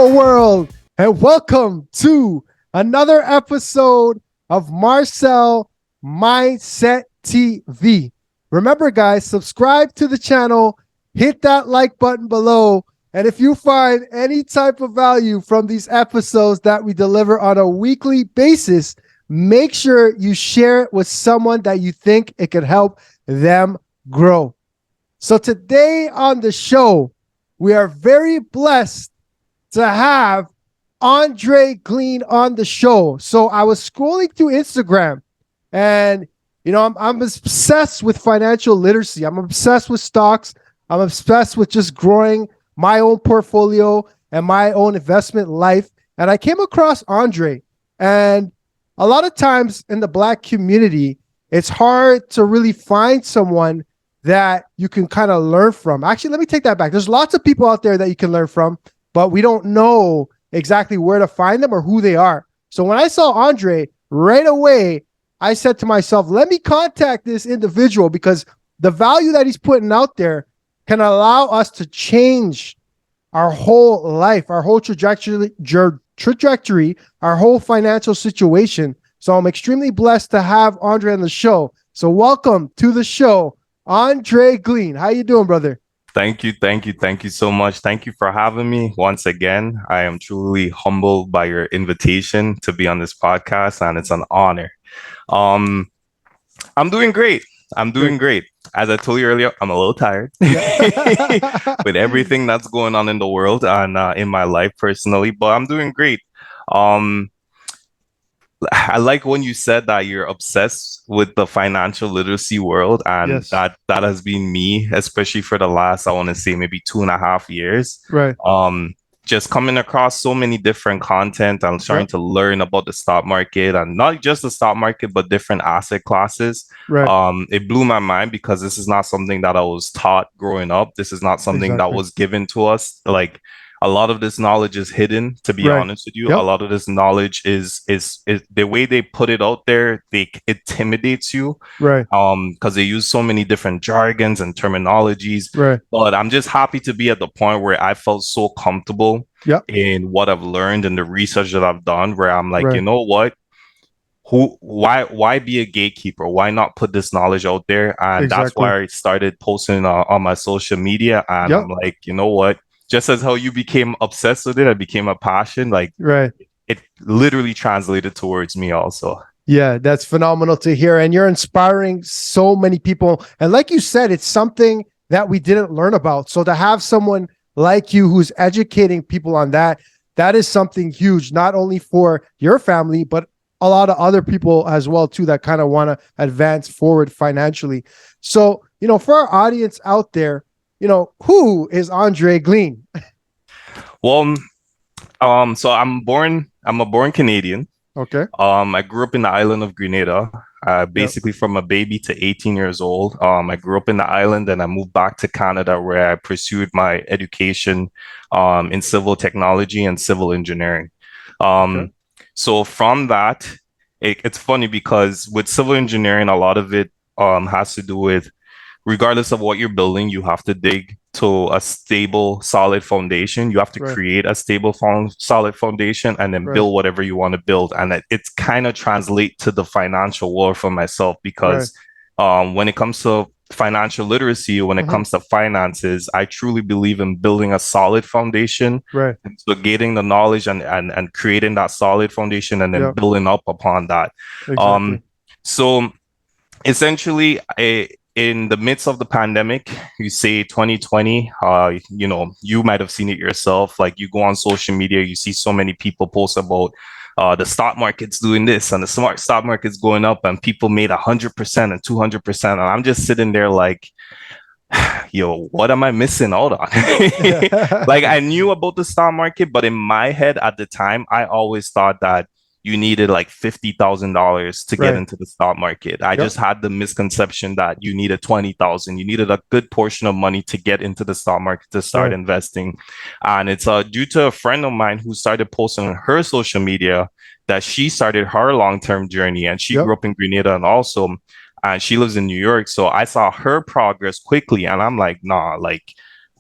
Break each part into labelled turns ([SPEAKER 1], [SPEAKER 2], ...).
[SPEAKER 1] Hello, world, and welcome to another episode of Marcel Mindset TV. Remember, guys, subscribe to the channel, hit that like button below, and if you find any type of value from these episodes that we deliver on a weekly basis, make sure you share it with someone that you think it could help them grow. So today on the show, we are very blessed to have Andre Glean on the show. So I was scrolling through Instagram and, I'm obsessed with financial literacy. I'm obsessed with stocks. I'm obsessed with just growing my own portfolio and my own investment life. And I came across Andre, and a lot of times in the Black community, it's hard to really find someone that you can kind of learn from. Actually, let me take that back. There's lots of people out there that you can learn from, but we don't know exactly where to find them or who they are. So when I saw Andre, right away, I said to myself, let me contact this individual because the value that he's putting out there can allow us to change our whole life, our whole trajectory, our whole financial situation. So I'm extremely blessed to have Andre on the show. So welcome to the show, Andre Glean. How you doing, brother?
[SPEAKER 2] Thank you so much. Thank you for having me once again. I am truly humbled by your invitation to be on this podcast, and it's an honor. Um, I'm doing great. As I told you earlier, I'm a little tired with everything that's going on in the world and in my life personally, but I'm doing great. Um, I like when you said that you're obsessed with the financial literacy world, and
[SPEAKER 1] Yes.
[SPEAKER 2] that has been me, especially for the last, I want to say maybe 2.5 years.
[SPEAKER 1] Right.
[SPEAKER 2] Just coming across so many different content and starting to learn about the stock market, and not just the stock market, but different asset classes.
[SPEAKER 1] Right.
[SPEAKER 2] It blew my mind because this is not something that I was taught growing up. This is not something that was given to us. Like, a lot of this knowledge is hidden, to be honest with you.
[SPEAKER 1] Yep.
[SPEAKER 2] A lot of this knowledge is the way they put it out there, it intimidates you.
[SPEAKER 1] Right.
[SPEAKER 2] Because they use so many different jargons and terminologies.
[SPEAKER 1] Right.
[SPEAKER 2] But I'm just happy to be at the point where I felt so comfortable
[SPEAKER 1] Yep.
[SPEAKER 2] in what I've learned and the research that I've done, where I'm like,
[SPEAKER 1] Right.
[SPEAKER 2] you know what? Why be a gatekeeper? Why not put this knowledge out there? And that's
[SPEAKER 1] Exactly.
[SPEAKER 2] why I started posting on my social media. And
[SPEAKER 1] Yep.
[SPEAKER 2] I'm like, you know what? Just as how you became obsessed with it, I became a passion. Like,
[SPEAKER 1] Right.
[SPEAKER 2] it literally translated towards me also.
[SPEAKER 1] Yeah, that's phenomenal to hear. And you're inspiring so many people. And like you said, it's something that we didn't learn about. So to have someone like you who's educating people on that, that is something huge, not only for your family, but a lot of other people as well, too, that kind of want to advance forward financially. So, for our audience out there, who is Andre Glean?
[SPEAKER 2] Well, so I'm a born Canadian.
[SPEAKER 1] Okay.
[SPEAKER 2] I grew up in the island of Grenada. Basically from a baby to 18 years old. I grew up in the island and I moved back to Canada where I pursued my education in civil technology and civil engineering. So from that, it's funny because with civil engineering, a lot of it has to do with, regardless of what you're building, you have to dig to a stable, solid foundation. You have to create a stable, solid foundation and then build whatever you want to build. And it's kind of translate to the financial world for myself because when it comes to financial literacy, when it comes to finances, I truly believe in building a solid foundation.
[SPEAKER 1] Right.
[SPEAKER 2] So getting the knowledge and creating that solid foundation and then building up upon that.
[SPEAKER 1] Exactly.
[SPEAKER 2] So essentially, in the midst of the pandemic, you say 2020, you might have seen it yourself. Like, you go on social media, you see so many people post about the stock market's doing this and the stock market's going up and people made 100% and 200%. And I'm just sitting there like, yo, what am I missing out on? Like, I knew about the stock market, but in my head at the time, I always thought that you needed like $50,000 to get into the stock market. I just had the misconception that you needed 20,000. You needed a good portion of money to get into the stock market to start investing. And it's due to a friend of mine who started posting on her social media that she started her long-term journey, and she grew up in Grenada and she lives in New York. So I saw her progress quickly and I'm like, nah, like,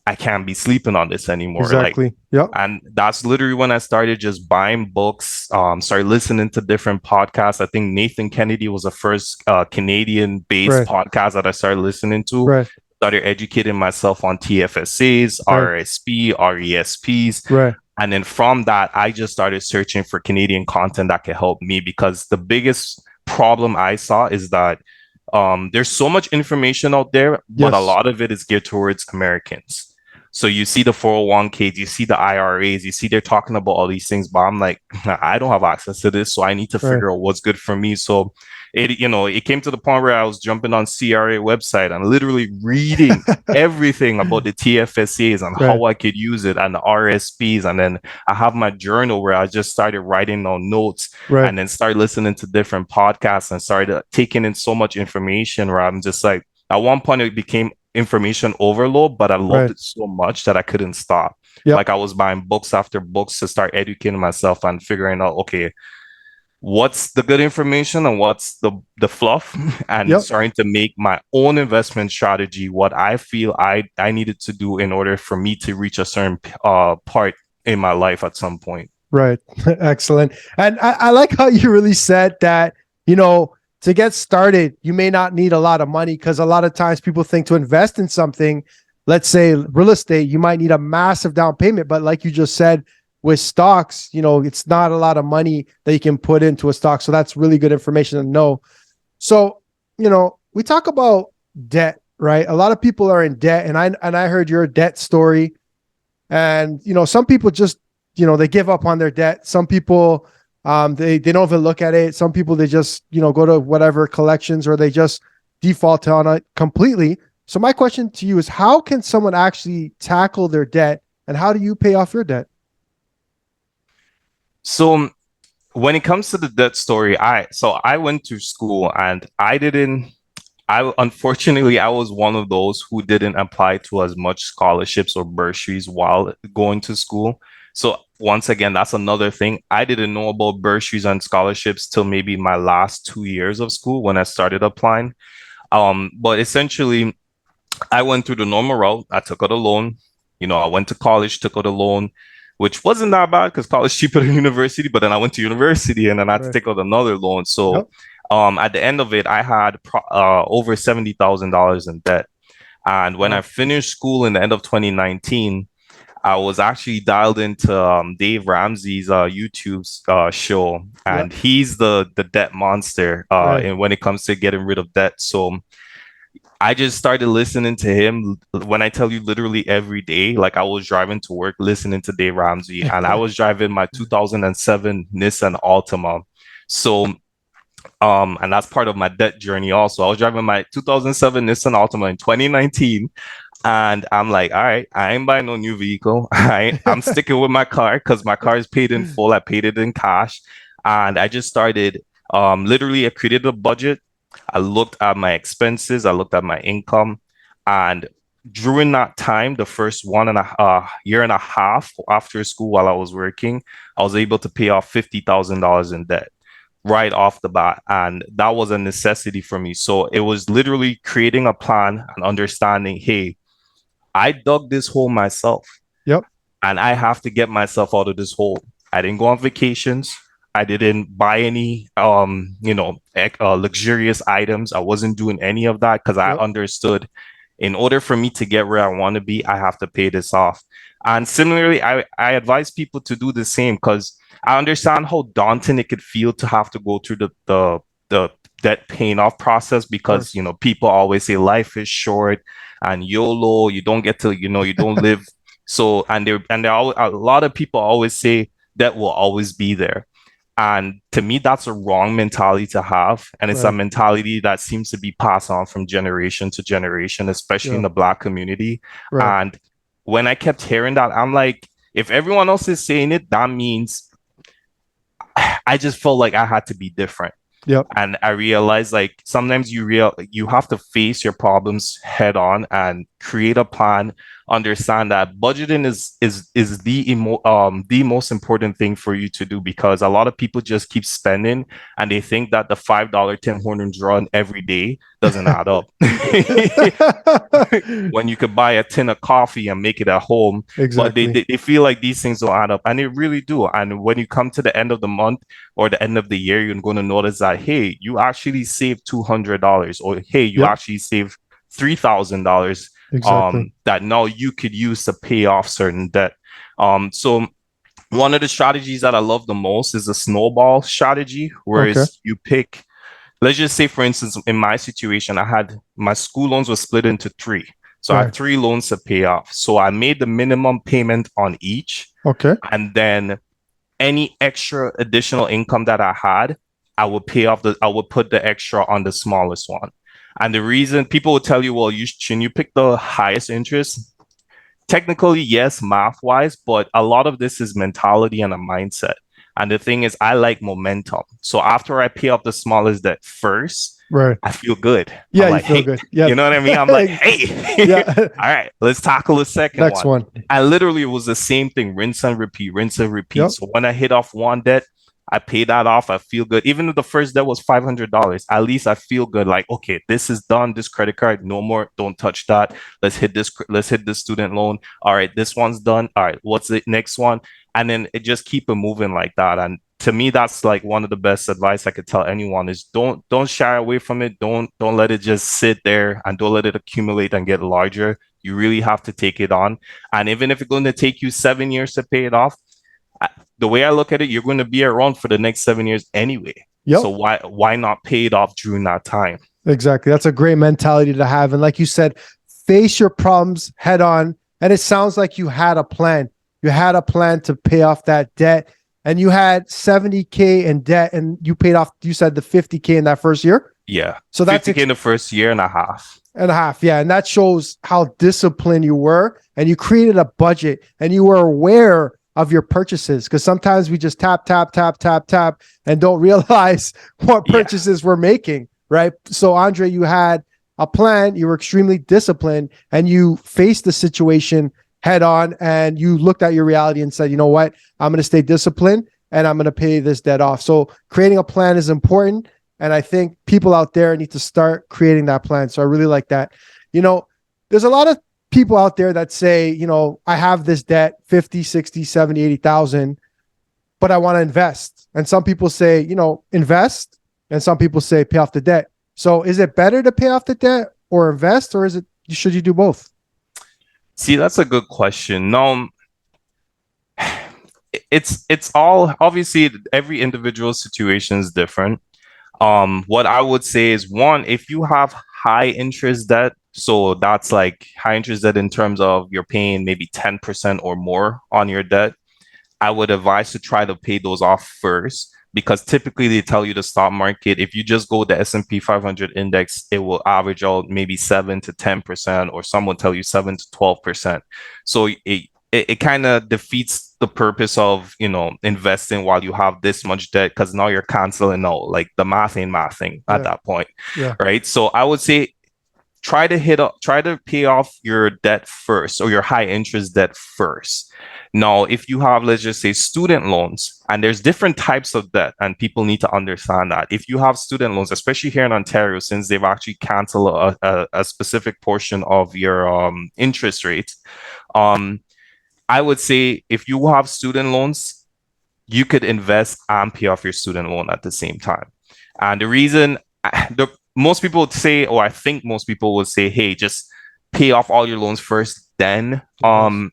[SPEAKER 2] I can't be sleeping on this anymore. Like,
[SPEAKER 1] Exactly. Yep.
[SPEAKER 2] and that's literally when I started just buying books, started listening to different podcasts. I think Nathan Kennedy was the first Canadian-based
[SPEAKER 1] Right.
[SPEAKER 2] podcast that I started listening to.
[SPEAKER 1] Right.
[SPEAKER 2] Started educating myself on TFSAs,
[SPEAKER 1] Right.
[SPEAKER 2] RSP, RESPs.
[SPEAKER 1] Right.
[SPEAKER 2] And then from that, I just started searching for Canadian content that could help me, because the biggest problem I saw is that there's so much information out there, but a
[SPEAKER 1] Yes.
[SPEAKER 2] lot of it is geared towards Americans. So you see the 401ks, you see the IRAs, you see they're talking about all these things, but I'm like, I don't have access to this, so I need to
[SPEAKER 1] Right.
[SPEAKER 2] figure out what's good for me. So it came to the point where I was jumping on CRA website and literally reading everything about the TFSAs and
[SPEAKER 1] Right.
[SPEAKER 2] how I could use it and the RSPs. And then I have my journal where I just started writing down notes
[SPEAKER 1] Right.
[SPEAKER 2] and then started listening to different podcasts and started taking in so much information where I'm just like, at one point it became information overload, but I loved
[SPEAKER 1] Right.
[SPEAKER 2] it so much that I couldn't stop.
[SPEAKER 1] Yep.
[SPEAKER 2] Like I was buying books after books to start educating myself and figuring out, okay, what's the good information and what's the fluff, and
[SPEAKER 1] Yep.
[SPEAKER 2] starting to make my own investment strategy, what I feel I needed to do in order for me to reach a certain part in my life at some point.
[SPEAKER 1] Right. Excellent. And I like how you really said that, to get started, you may not need a lot of money, because a lot of times people think to invest in something, let's say real estate, you might need a massive down payment. But like you just said, with stocks, it's not a lot of money that you can put into a stock. So that's really good information to know. So, we talk about debt, right? A lot of people are in debt, and I heard your debt story. And, some people just, they give up on their debt. Some people, they don't even look at it. Some people, they just, go to whatever collections, or they just default on it completely. So my question to you is, how can someone actually tackle their debt, and how do you pay off your debt?
[SPEAKER 2] So when it comes to the debt story, I went to school and I unfortunately I was one of those who didn't apply to as much scholarships or bursaries while going to school. So once again, that's another thing. I didn't know about bursaries and scholarships till maybe my last 2 years of school when I started applying. But essentially, I went through the normal route. I took out a loan. I went to college, took out a loan, which wasn't that bad because college is cheaper than university. But then I went to university and then I had to
[SPEAKER 1] Right.
[SPEAKER 2] take out another loan. So
[SPEAKER 1] Yep.
[SPEAKER 2] at the end of it, I had over $70,000 in debt. And when I
[SPEAKER 1] Wow.
[SPEAKER 2] finished school in the end of 2019, I was actually dialed into Dave Ramsey's YouTube's show,
[SPEAKER 1] Yep.
[SPEAKER 2] and he's the debt monster
[SPEAKER 1] Right.
[SPEAKER 2] and when it comes to getting rid of debt. So I just started listening to him. When I tell you, literally every day, like I was driving to work listening to Dave Ramsey, and I was driving my 2007 Nissan Altima. So and that's part of my debt journey also. I was driving my 2007 Nissan Altima in 2019, and I'm like, all right, I ain't buying no new vehicle. I'm sticking with my car because my car is paid in full. I paid it in cash. And I just started literally I created a budget. I looked at my expenses, I looked at my income, and during that time, the first one and a year and a half after school while I was working, I was able to pay off $50,000 in debt right off the bat. And that was a necessity for me. So it was literally creating a plan and understanding, hey, I dug this hole myself
[SPEAKER 1] Yep.
[SPEAKER 2] and I have to get myself out of this hole. I didn't go on vacations. I didn't buy any luxurious items. I wasn't doing any of that because I
[SPEAKER 1] Yep.
[SPEAKER 2] understood in order for me to get where I want to be, I have to pay this off. And similarly, I advise people to do the same because I understand how daunting it could feel to have to go through the debt paying off process,
[SPEAKER 1] Of course.
[SPEAKER 2] because people always say life is short and YOLO, you don't get to, you don't live. So and there are a lot of people always say that will always be there. And to me, that's a wrong mentality to have. And it's a
[SPEAKER 1] Right.
[SPEAKER 2] mentality that seems to be passed on from generation to generation, especially in
[SPEAKER 1] Yep.
[SPEAKER 2] the Black community.
[SPEAKER 1] Right.
[SPEAKER 2] And when I kept hearing that, I'm like, if everyone else is saying it, that means I just felt like I had to be different.
[SPEAKER 1] Yep.
[SPEAKER 2] And I realized like sometimes you have to face your problems head on and create a plan, understand that budgeting is the most important thing for you to do, because a lot of people just keep spending and they think that the $5 Tim Hortons run every day doesn't add up. When you could buy a tin of coffee and make it at home, but
[SPEAKER 1] Exactly.
[SPEAKER 2] they feel like these things don't add up, and they really do. And when you come to the end of the month or the end of the year, you're going to notice that, hey, you actually saved $200, or hey, you
[SPEAKER 1] Yep.
[SPEAKER 2] actually saved $3,000
[SPEAKER 1] Exactly.
[SPEAKER 2] that now you could use to pay off certain debt. So one of the strategies that I love the most is the snowball strategy,
[SPEAKER 1] Okay.
[SPEAKER 2] whereas you pick, let's just say, for instance, in my situation, I had my school loans were split into three. So I
[SPEAKER 1] Right.
[SPEAKER 2] had three loans to pay off. So I made the minimum payment on each.
[SPEAKER 1] Okay.
[SPEAKER 2] And then any extra additional income that I had, I would put the extra on the smallest one. And the reason people will tell you, well, shouldn't you pick the highest interest? Technically, yes, math wise, but a lot of this is mentality and a mindset. And the thing is, I like momentum. So after I pay off the smallest debt first,
[SPEAKER 1] Right.
[SPEAKER 2] I feel good.
[SPEAKER 1] Yeah,
[SPEAKER 2] I'm
[SPEAKER 1] you
[SPEAKER 2] like,
[SPEAKER 1] feel
[SPEAKER 2] hey,
[SPEAKER 1] good. Yeah.
[SPEAKER 2] you know what I mean? I'm like, hey,
[SPEAKER 1] Yeah.
[SPEAKER 2] all right, let's tackle the second
[SPEAKER 1] Next
[SPEAKER 2] one.
[SPEAKER 1] one.
[SPEAKER 2] And literally, it was the same thing, rinse and repeat, rinse and repeat.
[SPEAKER 1] Yep.
[SPEAKER 2] So when I hit off one debt, I pay that off. I feel good. Even if the first debt was $500, at least I feel good. Like, okay, this is done. This credit card, no more. Don't touch that. Let's hit this. Let's hit this student loan. All right, this one's done. All right, what's the next one? And then it just keep it moving like that. And to me, that's like one of the best advice I could tell anyone is don't shy away from it. Don't let it just sit there, and don't let it accumulate and get larger. You really have to take it on. And even if it's going to take you 7 years to pay it off, the way I look at it, you're going to be around for the next 7 years anyway.
[SPEAKER 1] Yep.
[SPEAKER 2] So why not pay it off during that time?
[SPEAKER 1] Exactly. That's a great mentality to have. And like you said, face your problems head on. And it sounds like you had a plan. You had a plan to pay off that debt, and you had 70K in debt, and you paid off, you said, the 50K in that first year.
[SPEAKER 2] Yeah.
[SPEAKER 1] So that's
[SPEAKER 2] 50K in the first year and a half.
[SPEAKER 1] and a half. Yeah. And that shows how disciplined you were, and you created a budget, and you were aware of your purchases, because sometimes we just tap, and don't realize what purchases we're making. Right. So Andre, you had a plan, you were extremely disciplined, and you faced the situation head on, and you looked at your reality and said, you know what, I'm going to stay disciplined and I'm going to pay this debt off. So creating a plan is important. And I think people out there need to start creating that plan. So I really like that. You know, there's a lot of people out there that say, you know, I have this debt, 50, 60, 70, 80,000, but I want to invest. And some people say, you know, invest. And some people say pay off the debt. So is it better to pay off the debt or invest, or should you do both?
[SPEAKER 2] See, that's a good question. No, it's all, obviously every individual situation is different. What I would say is, one, if you have high interest debt, so that's like high interest debt in terms of you're paying maybe 10% or more on your debt, I would advise to try to pay those off first, because typically they tell you the stock market, if you just go the S&P 500 index, it will average out maybe 7 to 10%, or some will tell you 7 to 12%. So it kind of defeats the purpose of, you know, investing while you have this much debt, because now you're canceling out, like the math ain't mathing at that point.
[SPEAKER 1] Yeah.
[SPEAKER 2] Right. So I would say try to pay off your debt first, or your high interest debt first. Now, if you have, let's just say, student loans, and there's different types of debt, and people need to understand that. If you have student loans, especially here in Ontario, since they've actually canceled a specific portion of your interest rate, I would say if you have student loans, you could invest and pay off your student loan at the same time. And the reason most people would say, or I think most people would say, hey, just pay off all your loans first, then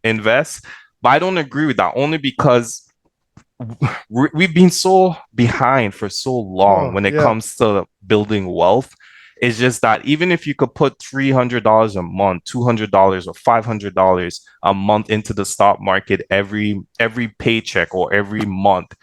[SPEAKER 2] invest. But I don't agree with that, only because we've been so behind for so long when it comes to building wealth. It's just that even if you could put $300 a month, $200 or $500 a month into the stock market every paycheck or every month,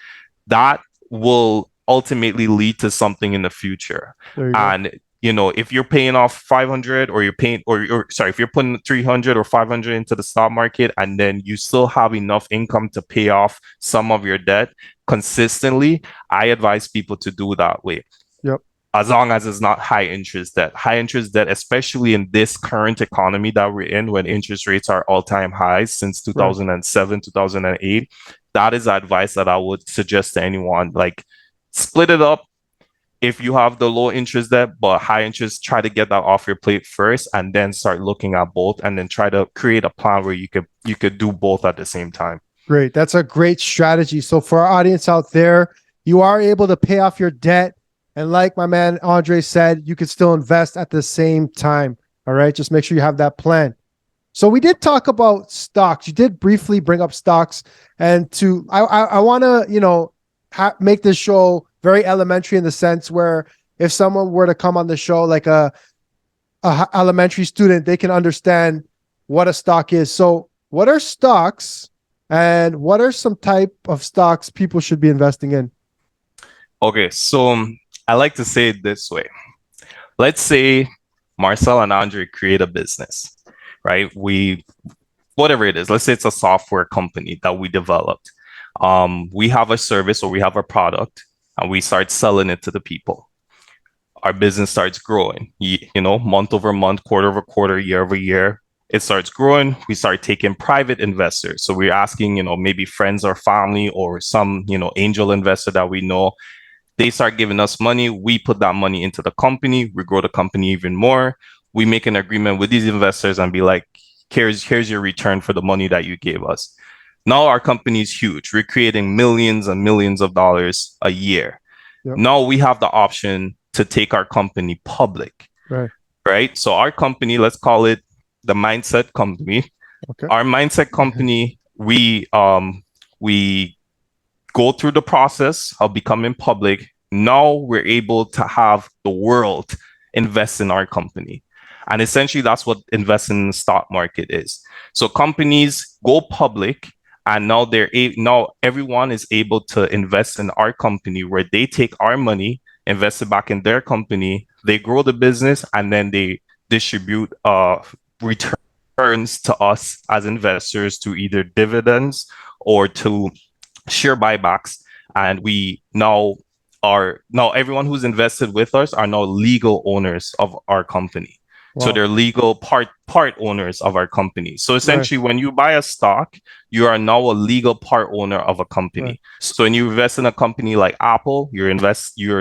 [SPEAKER 2] that will ultimately lead to something in the future. And you know, if you're paying off 500, or if you're putting 300 or 500 into the stock market, and then you still have enough income to pay off some of your debt consistently, I advise people to do that way.
[SPEAKER 1] Yep.
[SPEAKER 2] as long as it's not high interest debt. High interest debt, especially in this current economy that we're in, when interest rates are all-time highs since
[SPEAKER 1] Right.
[SPEAKER 2] 2007, 2008, that is advice that I would suggest to anyone. Like, split it up. If you have the low interest debt but high interest, try to get that off your plate first, and then start looking at both, and then try to create a plan where you could do both at the same time.
[SPEAKER 1] Great. That's a great strategy. So for our audience out there, you are able to pay off your debt. And like my man Andre said, you could still invest at the same time. All right. Just make sure you have that plan. So we did talk about stocks. You did briefly bring up stocks. And I want to, make this show very elementary in the sense where if someone were to come on the show, like a elementary student, they can understand what a stock is. So what are stocks? And what are some type of stocks people should be investing in?
[SPEAKER 2] Okay, so I like to say it this way. Let's say Marcel and Andre create a business, right? Whatever it is, let's say it's a software company that we developed. We have a service or we have a product and we start selling it to the people. Our business starts growing, month over month, quarter over quarter, year over year. It starts growing. We start taking private investors. So we're asking, maybe friends or family or some, angel investor that we know. They start giving us money. We put that money into the company. We grow the company even more. We make an agreement with these investors and be like, here's your return for the money that you gave us. Now our company is huge. We're creating millions and millions of dollars a year. Yep. Now we have the option to take our company public. Right. So our company, let's call it the Mindset Company. Okay. Our Mindset Company, we go through the process of becoming public. Now we're able to have the world invest in our company. And essentially that's what investing in the stock market is. So companies go public and now now everyone is able to invest in our company, where they take our money, invest it back in their company, they grow the business, and then they distribute returns to us as investors to either dividends or to share buybacks. And we now everyone who's invested with us are now legal owners of our company. Wow. So they're legal part owners of our company. So essentially, when you buy a stock, you are now a legal part owner of a company. Right. So when you invest in a company like Apple, you're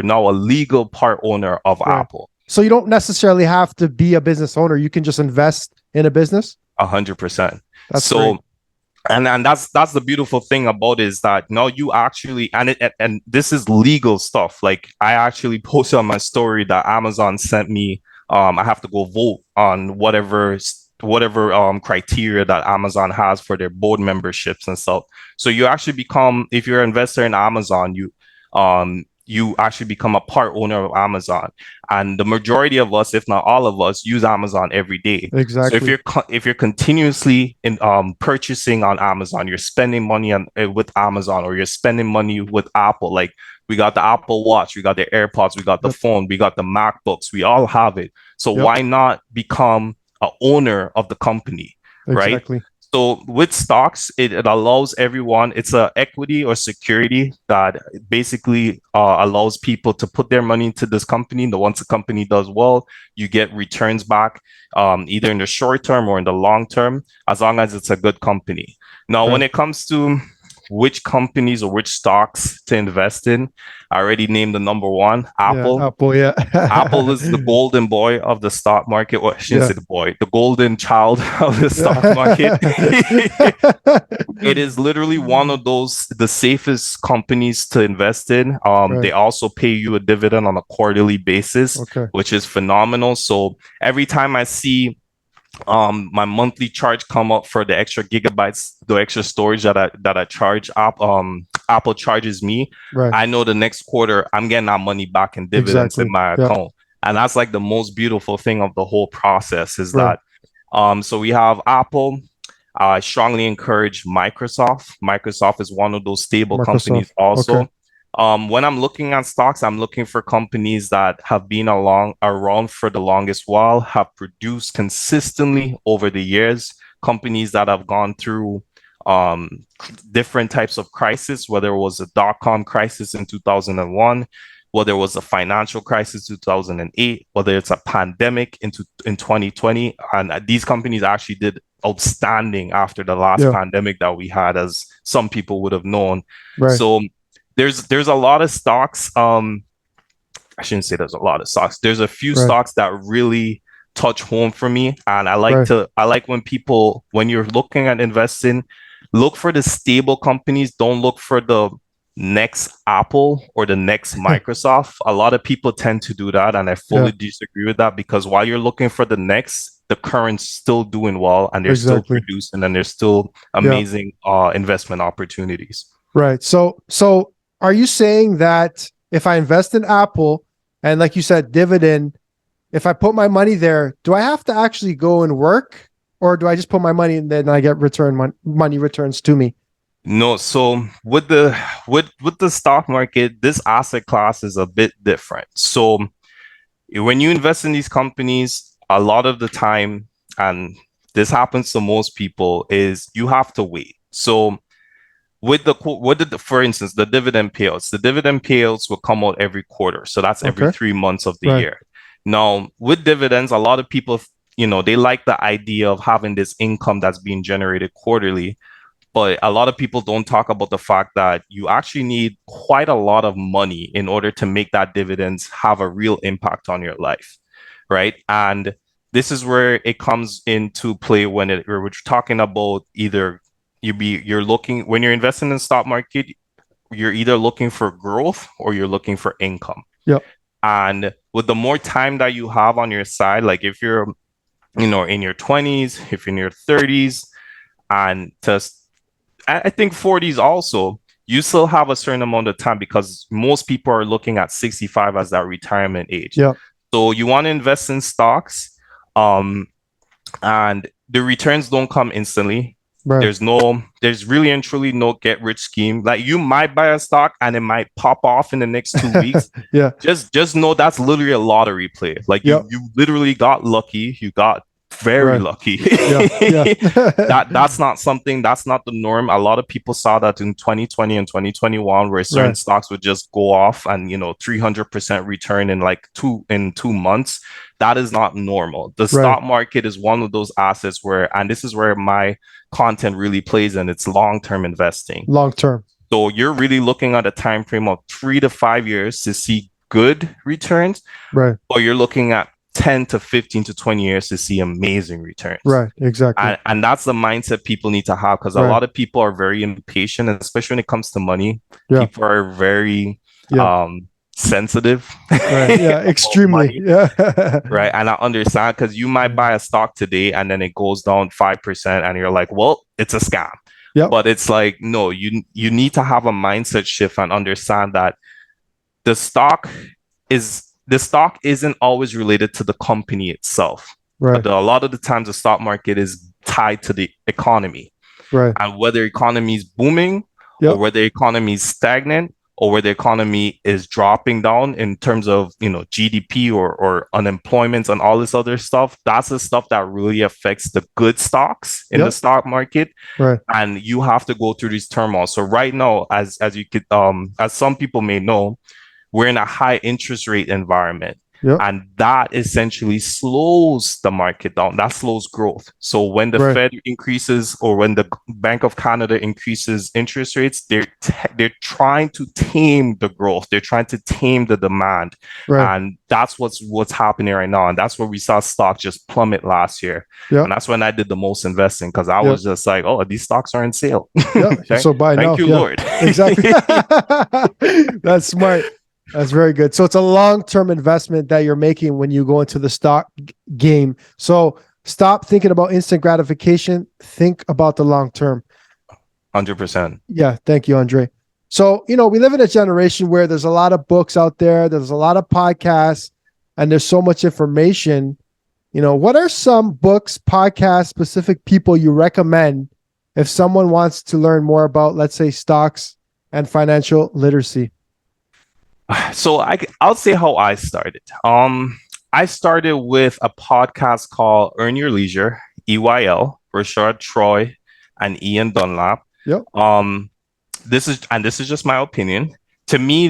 [SPEAKER 2] now a legal part owner of Apple.
[SPEAKER 1] So you don't necessarily have to be a business owner. You can just invest in a business.
[SPEAKER 2] 100%. So great. And that's the beautiful thing about it, is that now you actually, and this is legal stuff. Like, I actually posted on my story that Amazon sent me. I have to go vote on whatever criteria that Amazon has for their board memberships and stuff. So you actually become, if you're an investor in Amazon, you actually become a part owner of Amazon. And the majority of us, if not all of us, use Amazon every day.
[SPEAKER 1] Exactly.
[SPEAKER 2] So if you're continuously purchasing on Amazon, you're spending money with Amazon, or you're spending money with Apple. Like, we got the Apple Watch, we got the AirPods, we got the phone, we got the MacBooks, we all have it. So why not become an owner of the company, right?
[SPEAKER 1] Exactly.
[SPEAKER 2] So with stocks, it allows everyone, it's an equity or security that basically allows people to put their money into this company. And once the company does well, you get returns back, either in the short term or in the long term, as long as it's a good company. Now, when it comes to which companies or which stocks to invest in, I already named the number one, Apple.
[SPEAKER 1] Yeah, Apple, yeah.
[SPEAKER 2] Apple is the golden boy of the stock market, or I shouldn't say the boy, the golden child of the stock market. It is literally one of the safest companies to invest in. They also pay you a dividend on a quarterly basis, which is phenomenal. So every time I see my monthly charge come up for the extra gigabytes, the extra storage that I charge, Apple charges me, I know the next quarter I'm getting that money back in dividends in my account. And that's like the most beautiful thing of the whole process, is that so we have Apple. I strongly encourage Microsoft. Microsoft is one of those stable companies also. When I'm looking at stocks, I'm looking for companies that have been around for the longest while, have produced consistently over the years, companies that have gone through different types of crisis, whether it was a dot-com crisis in 2001, whether it was a financial crisis 2008, whether it's a pandemic in 2020, and these companies actually did outstanding after the last pandemic that we had, as some people would have known.
[SPEAKER 1] Right.
[SPEAKER 2] So there's a lot of stocks. I shouldn't say there's a lot of stocks. There's a few stocks that really touch home for me, and I like when you're looking at investing, look for the stable companies. Don't look for the next Apple or the next Microsoft. A lot of people tend to do that, and I fully disagree with that, because while you're looking for the next, the current's still doing well, and they're still producing, and there's still amazing investment opportunities.
[SPEAKER 1] Right. So are you saying that if I invest in Apple and, like you said, dividend, if I put my money there, do I have to actually go and work, or do I just put my money and then I get money returns to me?
[SPEAKER 2] No, so with the stock market, this asset class is a bit different. So when you invest in these companies, a lot of the time, and this happens to most people, is you have to wait. So for instance, the dividend payouts will come out every quarter. So that's every 3 months of the year. Now, with dividends, a lot of people, they like the idea of having this income that's being generated quarterly. But a lot of people don't talk about the fact that you actually need quite a lot of money in order to make that dividends have a real impact on your life, right? And this is where it comes into play when we're talking about either when you're investing in the stock market, you're either looking for growth or you're looking for income.
[SPEAKER 1] Yep.
[SPEAKER 2] And with the more time that you have on your side, like if you're, in your 20s, if you're in your 30s, and I think 40s also, you still have a certain amount of time, because most people are looking at 65 as that retirement age.
[SPEAKER 1] Yeah.
[SPEAKER 2] So you want to invest in stocks, and the returns don't come instantly. Right. There's really and truly no get rich scheme. Like, you might buy a stock and it might pop off in the next 2 weeks.
[SPEAKER 1] Yeah.
[SPEAKER 2] Just know that's literally a lottery play. Like, you literally got lucky. You got very lucky. That's not the norm. A lot of people saw that in 2020 and 2021, where certain stocks would just go off and 300% return in like 2 months. That is not normal. The stock market is one of those assets and this is where my content really plays in, it's long-term investing.
[SPEAKER 1] Long-term.
[SPEAKER 2] So you're really looking at a time frame of 3 to 5 years to see good returns.
[SPEAKER 1] Right.
[SPEAKER 2] Or you're looking at 10 to 15 to 20 years to see amazing returns.
[SPEAKER 1] Right, exactly.
[SPEAKER 2] And that's the mindset people need to have, because a lot of people are very impatient, especially when it comes to money. People are very sensitive.
[SPEAKER 1] Right. Yeah, extremely.
[SPEAKER 2] Right. And I understand, because you might buy a stock today and then it goes down 5% and you're like, well, it's a scam. Yep. But it's like, no, you need to have a mindset shift and understand that the stock isn't always related to the company itself. Right. But a lot of the times the stock market is tied to the economy. Right. And whether economy is booming or whether economy is stagnant or where the economy is dropping down in terms of, GDP or unemployment and all this other stuff, that's the stuff that really affects the good stocks in the stock market. Right. And you have to go through these turmoil. So right now, as some people may know, we're in a high interest rate environment. Yep. And that essentially slows the market down. That slows growth. So when the Fed increases, or when the Bank of Canada increases interest rates, they're trying to tame the growth. They're trying to tame the demand. Right. And that's what's happening right now. And that's where we saw stocks just plummet last year. Yep. And that's when I did the most investing, because I was just like, oh, these stocks are on sale.
[SPEAKER 1] Yep. So buy now.
[SPEAKER 2] Thank you, Lord.
[SPEAKER 1] Exactly. That's smart. That's very good. So it's a long-term investment that you're making when you go into the stock game. So stop thinking about instant gratification. Think about the long term.
[SPEAKER 2] 100%.
[SPEAKER 1] Yeah. Thank you, Andre. So, we live in a generation where there's a lot of books out there. There's a lot of podcasts, and there's so much information. What are some books, podcasts, specific people you recommend if someone wants to learn more about, let's say, stocks and financial literacy?
[SPEAKER 2] So I'll say how I started. I started with a podcast called Earn Your Leisure, EYL, Rashard Troy and Ian Dunlap.
[SPEAKER 1] Yep.
[SPEAKER 2] This is just my opinion. To me,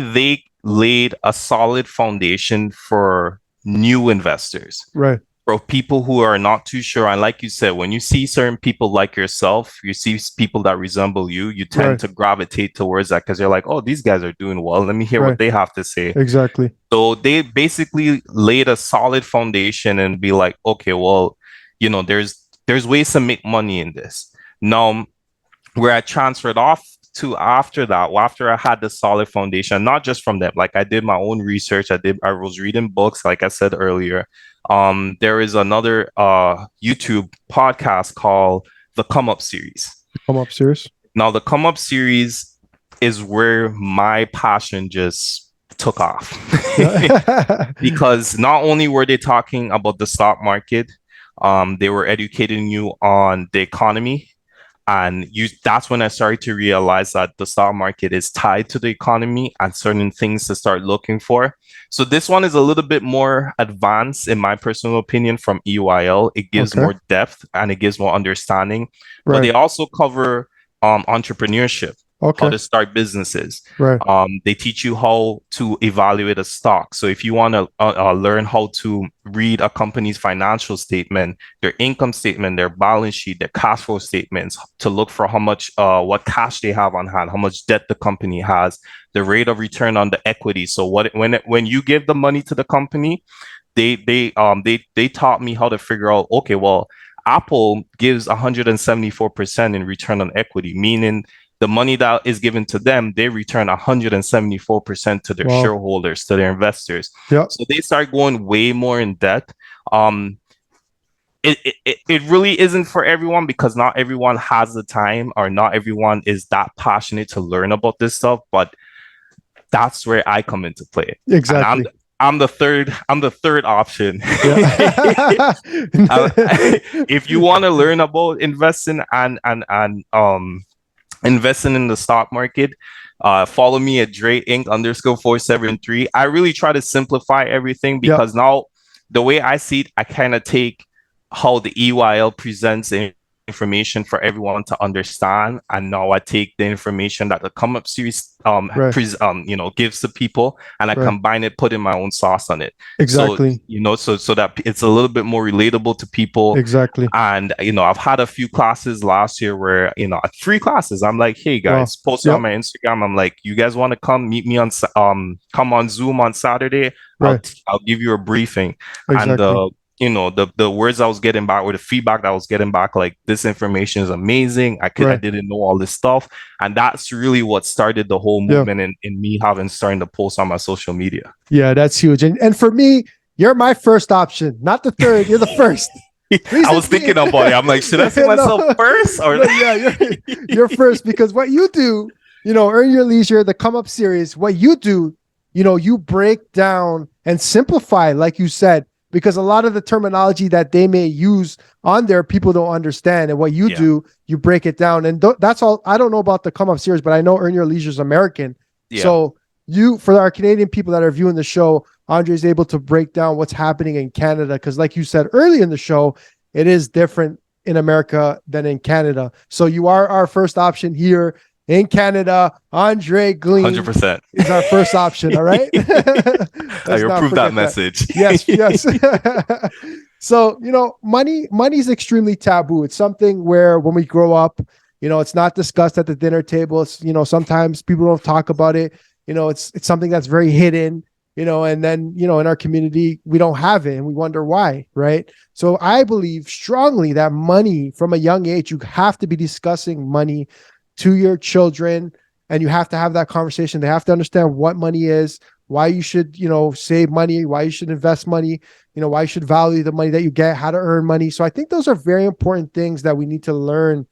[SPEAKER 2] laid a solid foundation for new investors,
[SPEAKER 1] Right.
[SPEAKER 2] for people who are not too sure. And like you said, when you see certain people like yourself, you see people that resemble you, you tend
[SPEAKER 1] Right.
[SPEAKER 2] to gravitate towards that because you're like, oh, these guys are doing well. Let me hear
[SPEAKER 1] Right.
[SPEAKER 2] what they have to say.
[SPEAKER 1] Exactly.
[SPEAKER 2] So they basically laid a solid foundation and be like, okay, well, there's ways to make money in this. Now, where I transferred off to after that, well, after I had the solid foundation, not just from them, like I did my own research. I was reading books, like I said earlier. There is another YouTube podcast called the Come Up series.
[SPEAKER 1] Come upstairs.
[SPEAKER 2] Now, the Come Up series is where my passion just took off.
[SPEAKER 1] Yeah.
[SPEAKER 2] Because not only were they talking about the stock market, they were educating you on the economy, and that's when I started to realize that the stock market is tied to the economy and certain things to start looking for. So this one is a little bit more advanced, in my personal opinion, from EYL. It gives
[SPEAKER 1] Okay.
[SPEAKER 2] more depth and it gives more understanding. But
[SPEAKER 1] Right.
[SPEAKER 2] they also cover entrepreneurship, how
[SPEAKER 1] Okay.
[SPEAKER 2] to start businesses.
[SPEAKER 1] Right.
[SPEAKER 2] They teach you how to evaluate a stock. So if you want to learn how to read a company's financial statement, their income statement, their balance sheet, their cash flow statements, to look for how much, what cash they have on hand, how much debt the company has, the rate of return on the equity. So when you give the money to the company, they taught me how to figure out, okay, well, Apple gives 174% in return on equity, meaning the money that is given to them, they return 174% to their
[SPEAKER 1] Wow.
[SPEAKER 2] shareholders, to their investors.
[SPEAKER 1] Yep.
[SPEAKER 2] So they start going way more in depth. Um, it really isn't for everyone because not everyone has the time or not everyone is that passionate to learn about this stuff. But that's where I come into play, and
[SPEAKER 1] Exactly.
[SPEAKER 2] I'm the third option.
[SPEAKER 1] Yeah.
[SPEAKER 2] If you want to learn about investing and investing in the stock market, follow me at Dre Inc. _473. I really try to simplify everything
[SPEAKER 1] Yep.
[SPEAKER 2] because now the way I see it, I kind of take how the EYL presents information for everyone to understand, and now I take the information that the Come Up series
[SPEAKER 1] Right.
[SPEAKER 2] gives to people, and I
[SPEAKER 1] Right.
[SPEAKER 2] combine it, put in my own sauce on it. So
[SPEAKER 1] Exactly.
[SPEAKER 2] so that it's a little bit more relatable to people.
[SPEAKER 1] Exactly.
[SPEAKER 2] And I've had a few classes last year where free classes. I'm like, hey
[SPEAKER 1] Wow.
[SPEAKER 2] guys, post it on
[SPEAKER 1] Yep.
[SPEAKER 2] my Instagram. I'm like, you guys want to come meet me on come on Zoom on Saturday?
[SPEAKER 1] Right.
[SPEAKER 2] I'll give you a briefing. And
[SPEAKER 1] Exactly.
[SPEAKER 2] the words I was getting back, or the feedback that I was getting back, like, this information is amazing. I
[SPEAKER 1] Right.
[SPEAKER 2] didn't know all this stuff, and that's really what started the whole
[SPEAKER 1] Yeah.
[SPEAKER 2] movement in me starting to post on my social media.
[SPEAKER 1] Yeah, that's huge. And for me, you're my first option, not the third. You're the first.
[SPEAKER 2] I was thinking about it. I'm like, should I say myself first or?
[SPEAKER 1] No, yeah, you're first because what you do, Earn Your Leisure, the Come Up series, what you do, you break down and simplify, like you said, because a lot of the terminology that they may use on there, people don't understand. And what you do, you break it down. And that's all. I don't know about the Come Up series, but I know Earn Your Leisure is American.
[SPEAKER 2] Yeah.
[SPEAKER 1] So for our Canadian people that are viewing the show, Andre is able to break down what's happening in Canada. Because like you said early in the show, it is different in America than in Canada. So you are our first option here in Canada. Andre Glean
[SPEAKER 2] 100%
[SPEAKER 1] is our first option. All right.
[SPEAKER 2] I approve that message.
[SPEAKER 1] Yes. Yes. So, money's extremely taboo. It's something where when we grow up, it's not discussed at the dinner table. It's, sometimes people don't talk about it. It's something that's very hidden, and then, in our community, we don't have it and we wonder why. Right. So I believe strongly that money from a young age, you have to be discussing money to your children, and you have to have that conversation. They have to understand what money is, why you should, save money, why you should invest money, why you should value the money that you get, how to earn money. So I think those are very important things that we need to learn,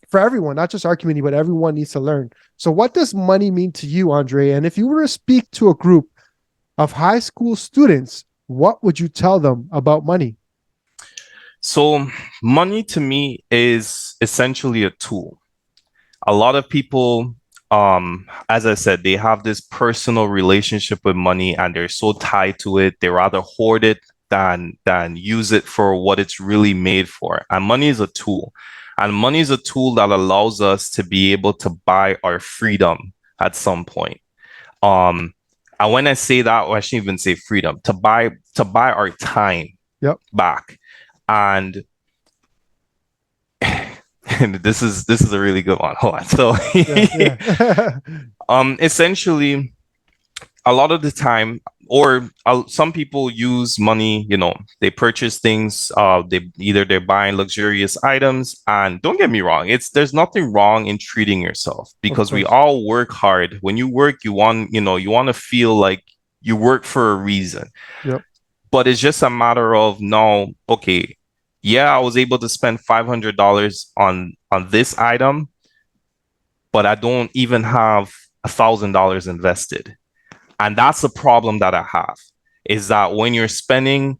[SPEAKER 1] for everyone, not just our community, but everyone needs to learn. So what does money mean to you, Andre? And if you were to speak to a group of high school students, what would you tell them about money?
[SPEAKER 2] So money to me is essentially a tool. A lot of people, as I said, they have this personal relationship with money and they're so tied to it. They rather hoard it than use it for what it's really made for. And money is a tool. And money is a tool that allows us to be able to buy our freedom at some point. And when I say that, or I shouldn't even say freedom, to buy our time
[SPEAKER 1] Yep.
[SPEAKER 2] back. And and this is a really good one. Hold on. So
[SPEAKER 1] Yeah. Yeah.
[SPEAKER 2] essentially a lot of the time, or some people use money, they purchase things, they're buying luxurious items. And don't get me wrong, there's nothing wrong in treating yourself,
[SPEAKER 1] Of
[SPEAKER 2] because we
[SPEAKER 1] course.
[SPEAKER 2] all work hard. When you work, you want to feel like you work for a reason.
[SPEAKER 1] Yep.
[SPEAKER 2] But it's just a matter of, no, okay, yeah, I was able to spend $500 on this item, but I don't even have $1,000 invested. And that's the problem that I have, is that when you're spending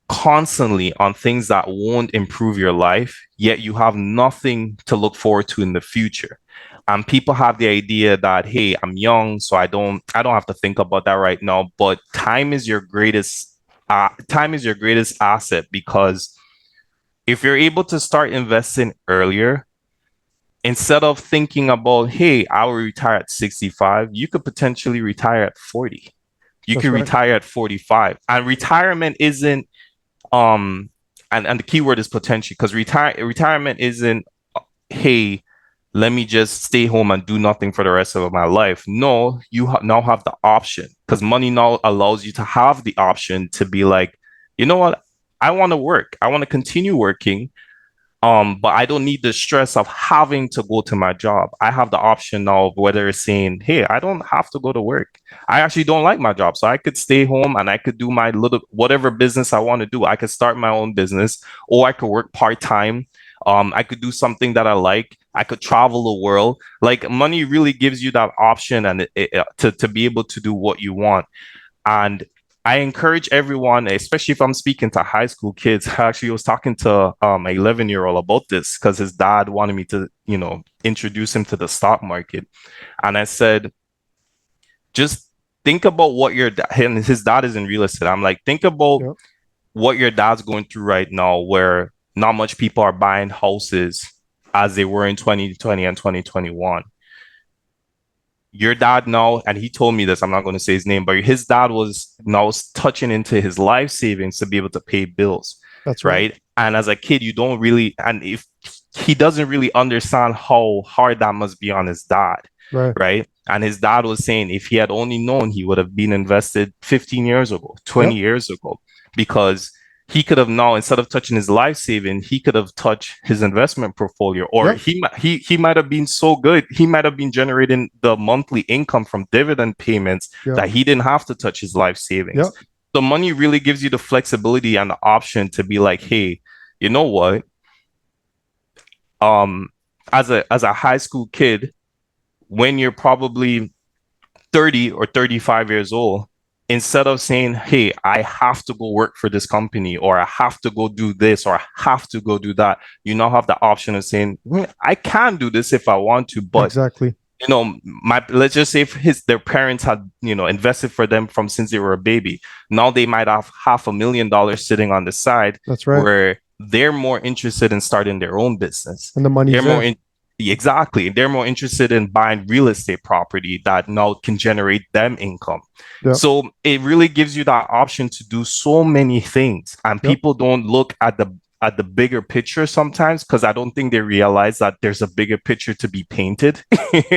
[SPEAKER 2] constantly on things that won't improve your life, yet you have nothing to look forward to in the future. And people have the idea that, hey, I'm young, so I don't have to think about that right now. But time is your greatest asset, because if you're able to start investing earlier, instead of thinking about, hey, I will retire at 65, you could potentially retire at 40. You
[SPEAKER 1] That's
[SPEAKER 2] could
[SPEAKER 1] right.
[SPEAKER 2] retire at 45. And retirement isn't um and the key word is potential, because retirement isn't, hey, let me just stay home and do nothing for the rest of my life. No, you now have the option, because money now allows you to have the option to be like, you know what? I want to work. I want to continue working. But I don't need the stress of having to go to my job. I have the option now of whether it's saying, hey, I don't have to go to work. I actually don't like my job. So I could stay home and I could do my little whatever business I want to do. I could start my own business, or I could work part-time. I could do something that I like. I could travel the world. Like, money really gives you that option, and to be able to do what you want. And I encourage everyone, especially if I'm speaking to high school kids. Actually, I was talking to an 11-year-old about this, because his dad wanted me to, introduce him to the stock market. And I said, just think about what his dad is in real estate. I'm like, think about
[SPEAKER 1] Yep.
[SPEAKER 2] what your dad's going through right now, where not much people are buying houses as they were in 2020 and 2021. Your dad now, and he told me this, I'm not going to say his name, but his dad was now touching into his life savings to be able to pay bills,
[SPEAKER 1] That's right.
[SPEAKER 2] right? And as a kid, you don't really, and if he doesn't really understand how hard that must be on his dad,
[SPEAKER 1] Right.
[SPEAKER 2] right? And his dad was saying, if he had only known, he would have been invested 15 years ago, 20
[SPEAKER 1] Yep.
[SPEAKER 2] years ago, because he could have now, instead of touching his life saving, he could have touched his investment portfolio. Or
[SPEAKER 1] Yep.
[SPEAKER 2] he might have been so good, he might have been generating the monthly income from dividend payments,
[SPEAKER 1] Yep.
[SPEAKER 2] that he didn't have to touch his life savings.
[SPEAKER 1] Yep.
[SPEAKER 2] So money really gives you the flexibility and the option to be like, hey, you know what? Um, as a high school kid, when you're probably 30 or 35 years old, instead of saying, hey, I have to go work for this company, or I have to go do this, or I have to go do that, you now have the option of saying, I can do this if I want to. But
[SPEAKER 1] Exactly.
[SPEAKER 2] let's just say if their parents had, invested for them from since they were a baby. Now they might have $500,000 sitting on the side,
[SPEAKER 1] That's right.
[SPEAKER 2] where they're more interested in starting their own business.
[SPEAKER 1] And the money's
[SPEAKER 2] They're more
[SPEAKER 1] there.
[SPEAKER 2] Exactly. They're more interested in buying real estate property that now can generate them income.
[SPEAKER 1] Yep.
[SPEAKER 2] So it really gives you that option to do so many things. And
[SPEAKER 1] Yep.
[SPEAKER 2] people don't look at the bigger picture sometimes, because I don't think they realize that there's a bigger picture to be painted.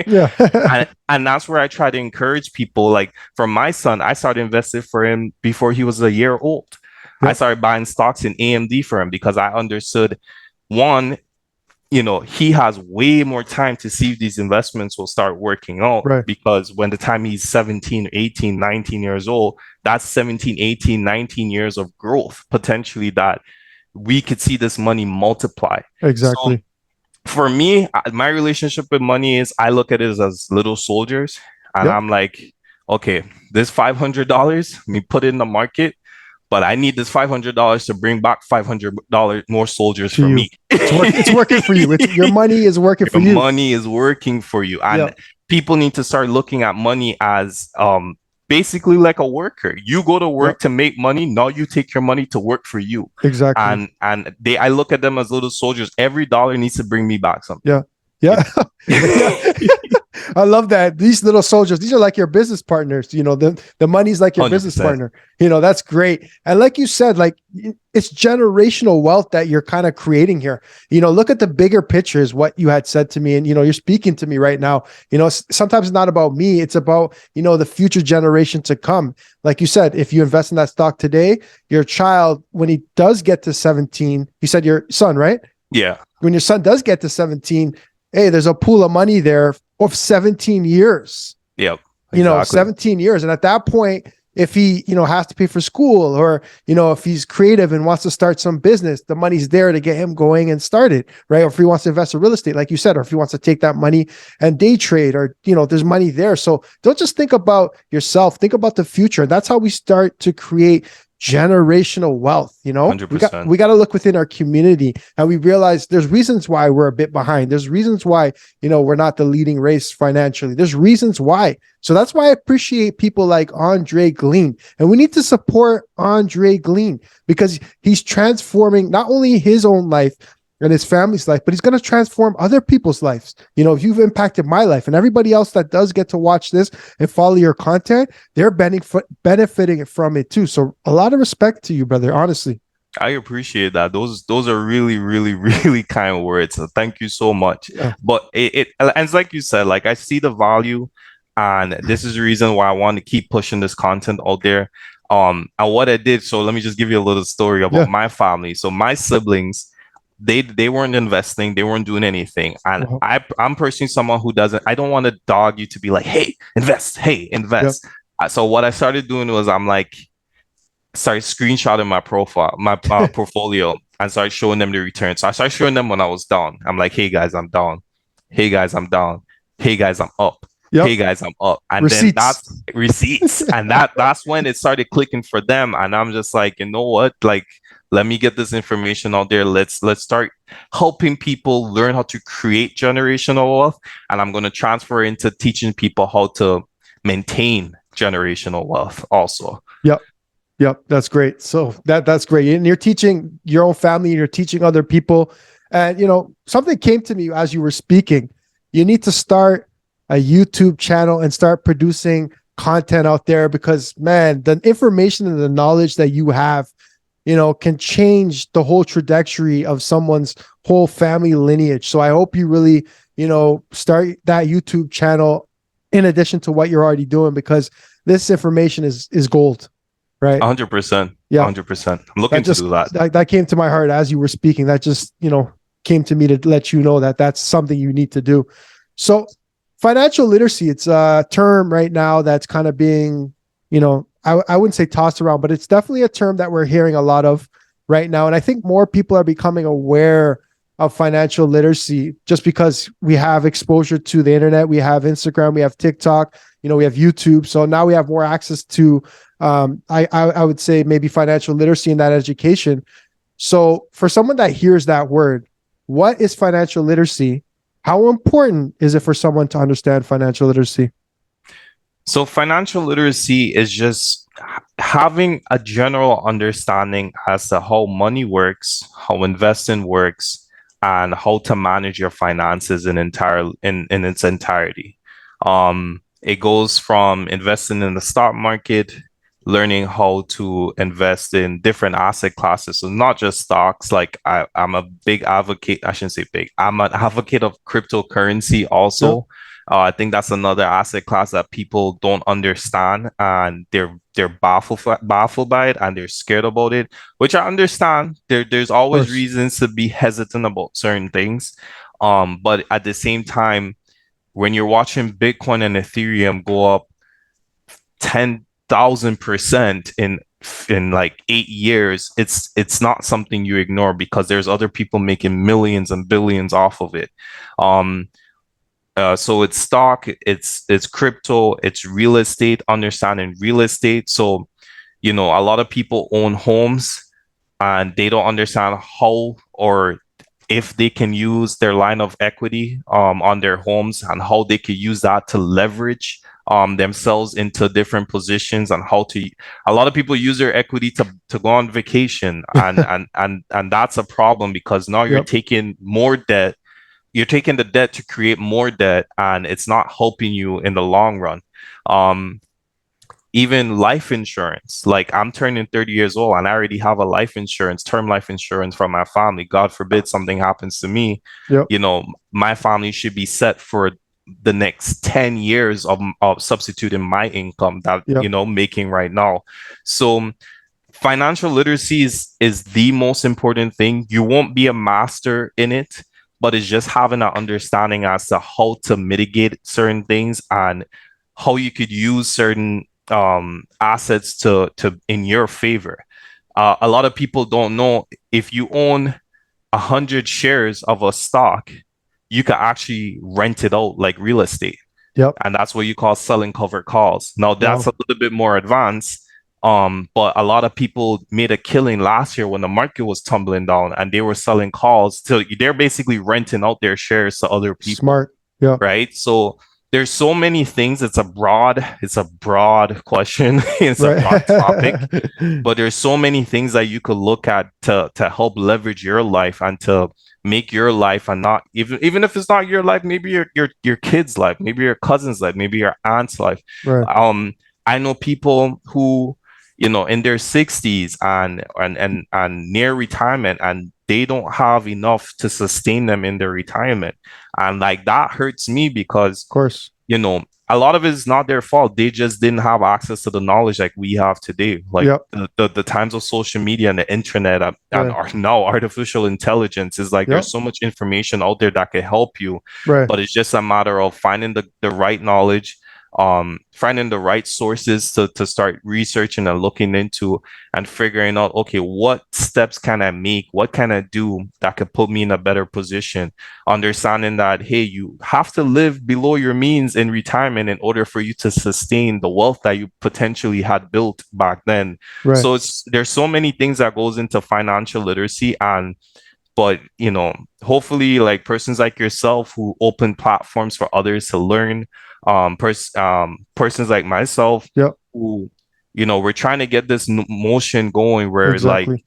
[SPEAKER 1] Yeah.
[SPEAKER 2] And that's where I try to encourage people. Like, for my son, I started investing for him before he was a year old. I
[SPEAKER 1] Yep.
[SPEAKER 2] started buying stocks in AMD for him, because I understood, one, he has way more time to see if these investments will start working out,
[SPEAKER 1] Right.
[SPEAKER 2] because when the time he's 17, 18, 19 years old, that's 17, 18, 19 years of growth potentially, that we could see this money multiply. So
[SPEAKER 1] Exactly.
[SPEAKER 2] for me, my relationship with money is, I look at it as little soldiers, and
[SPEAKER 1] Yep.
[SPEAKER 2] I'm like, okay, this $500, let me put it in the market, but I need this $500 to bring back $500 more soldiers
[SPEAKER 1] To
[SPEAKER 2] for
[SPEAKER 1] you.
[SPEAKER 2] me.
[SPEAKER 1] It's working for you. It's your money is working for
[SPEAKER 2] Your
[SPEAKER 1] you.
[SPEAKER 2] money is working for you. And
[SPEAKER 1] Yep.
[SPEAKER 2] people need to start looking at money as basically like a worker. You go to work
[SPEAKER 1] Yep.
[SPEAKER 2] to make money. Now you take your money to work for you.
[SPEAKER 1] Exactly.
[SPEAKER 2] And I look at them as little soldiers. Every dollar needs to bring me back something.
[SPEAKER 1] Yeah. Yeah. Yeah. I love that. These little soldiers, these are like your business partners. You know, the money's like your business
[SPEAKER 2] 100%.
[SPEAKER 1] partner. You know, that's great. And like you said, like it's generational wealth that you're kind of creating here. You know, look at the bigger picture is what you had said to me. And, you know, you're speaking to me right now. You know, sometimes it's not about me. It's about, you know, the future generation to come. Like you said, if you invest in that stock today, your child, when he does get to 17, you said your son, right?
[SPEAKER 2] Yeah.
[SPEAKER 1] When your son does get to 17, hey, there's a pool of money there of 17 years.
[SPEAKER 2] Yep.
[SPEAKER 1] Exactly. You know, 17 years. And at that point, if he, you know, has to pay for school, or, you know, if he's creative and wants to start some business, the money's there to get him going and started, right? Or if he wants to invest in real estate, like you said, or if he wants to take that money and day trade, or, you know, there's money there. So don't just think about yourself, think about the future. And that's how we start to create generational wealth. You know,
[SPEAKER 2] 100%.
[SPEAKER 1] we got to look within our community, and we realize there's reasons why we're a bit behind. There's reasons why, you know, we're not the leading race financially. There's reasons why. So that's why I appreciate people like Andre Glean, and we need to support Andre Glean because he's transforming not only his own life and his family's life, but he's going to transform other people's lives. You know, you've impacted my life, and everybody else that does get to watch this and follow your content, they're benefiting from it too. So a lot of respect to you, brother, honestly.
[SPEAKER 2] I appreciate that. Those are really, really, really kind words. So thank you so much.
[SPEAKER 1] Yeah.
[SPEAKER 2] But and it's like you said, like I see the value, and this is the reason why I want to keep pushing this content out there. And what I did, so let me just give you a little story about my family. So my siblings, they weren't investing, they weren't doing anything. And I'm personally someone who doesn't, I don't want to dog you to be like, hey, invest. So what I started doing was I'm like, started screenshotting my profile, my portfolio, and started showing them the return. So I started showing them when I was down. I'm like, hey guys, I'm down. Hey guys, I'm down. Hey guys, I'm up. Hey guys, I'm up. And receipts. Then that's receipts. And that's when it started clicking for them. And I'm just like, you know what? Like, let me get this information out there. Let's start helping people learn how to create generational wealth. And I'm going to transfer into teaching people how to maintain generational wealth also.
[SPEAKER 1] Yep, that's great. So that's great. And you're teaching your own family, and you're teaching other people. And, you know, something came to me as you were speaking. You need to start a YouTube channel and start producing content out there because, man, the information and the knowledge that you have, you know, can change the whole trajectory of someone's whole family lineage. So I hope you really, you know, start that YouTube channel in addition to what you're already doing, because this information is gold. Right.
[SPEAKER 2] 100%.
[SPEAKER 1] Yeah.
[SPEAKER 2] 100%. I'm looking to do that.
[SPEAKER 1] That came to my heart as you were speaking. That just, you know, came to me to let you know that that's something you need to do. So financial literacy, it's a term right now that's kind of being, you know, I wouldn't say tossed around, but it's definitely a term that we're hearing a lot of right now. And I think more people are becoming aware of financial literacy just because we have exposure to the internet. We have Instagram, we have TikTok, you know, we have YouTube. So now we have more access to I would say maybe financial literacy and that education. So for someone that hears that word, what is financial literacy? How important is it for someone to understand financial literacy?
[SPEAKER 2] So financial literacy is just having a general understanding as to how money works, how investing works, and how to manage your finances in its entirety. It goes from investing in the stock market, learning how to invest in different asset classes. So not just stocks, like I'm a big advocate, I shouldn't say big, I'm an advocate of cryptocurrency also. Yep. I think that's another asset class that people don't understand, and they're baffled by it, and they're scared about it, which I understand. There's always reasons to be hesitant about certain things. But at the same time, when you're watching Bitcoin and Ethereum go up 10,000% in like 8 years, it's not something you ignore because there's other people making millions and billions off of it. So it's stock, it's crypto, it's real estate, understanding real estate. So, you know, a lot of people own homes and they don't understand how or if they can use their line of equity on their homes and how they could use that to leverage themselves into different positions, and how to, a lot of people use their equity to go on vacation and that's a problem because now you're taking more debt you're taking the debt to create more debt, and it's not helping you in the long run. Um, Even life insurance, like I'm turning 30 years old and I already have a life insurance, term life insurance from my family. God forbid something happens to me,
[SPEAKER 1] Yep.
[SPEAKER 2] my family should be set for the next 10 years of substituting my income that,
[SPEAKER 1] Yep.
[SPEAKER 2] making right now. So financial literacy is the most important thing. You won't be a master in it, but it's just having an understanding as to how to mitigate certain things and how you could use certain assets to in your favor. A lot of people don't know if you own 100 shares of a stock, you can actually rent it out like real estate,
[SPEAKER 1] Yep.
[SPEAKER 2] and that's what you call selling covered calls. Now that's a
[SPEAKER 1] Wow.
[SPEAKER 2] little bit more advanced. But a lot of people made a killing last year when the market was tumbling down and they were selling calls to they're basically renting out their shares to other people,
[SPEAKER 1] Smart. Yep.
[SPEAKER 2] right? So there's so many things. It's a broad question. It's a broad topic,
[SPEAKER 1] Right.
[SPEAKER 2] but there's so many things that you could look at to help leverage your life and to make your life, and not even if it's not your life, maybe your kid's life, maybe your cousin's life, maybe your aunt's life.
[SPEAKER 1] Right.
[SPEAKER 2] I know people who, in their 60s and near retirement, and they don't have enough to sustain them in their retirement, and like that hurts me because
[SPEAKER 1] Of course.
[SPEAKER 2] a lot of it is not their fault. They just didn't have access to the knowledge like we have today. Like
[SPEAKER 1] Yep.
[SPEAKER 2] the times of social media and the internet, and
[SPEAKER 1] Right.
[SPEAKER 2] now artificial intelligence is like
[SPEAKER 1] Yep.
[SPEAKER 2] there's so much information out there that can help you,
[SPEAKER 1] Right.
[SPEAKER 2] but it's just a matter of finding the right knowledge, finding the right sources to start researching and looking into, and figuring out, okay, what steps can I make, what can I do that could put me in a better position, understanding that, hey, you have to live below your means in retirement in order for you to sustain the wealth that you potentially had built back then.
[SPEAKER 1] Right.
[SPEAKER 2] So there's so many things that goes into financial literacy, and but hopefully, like persons like yourself who open platforms for others to learn, persons like myself
[SPEAKER 1] Yep.
[SPEAKER 2] who, we're trying to get this motion going where, like,
[SPEAKER 1] Exactly.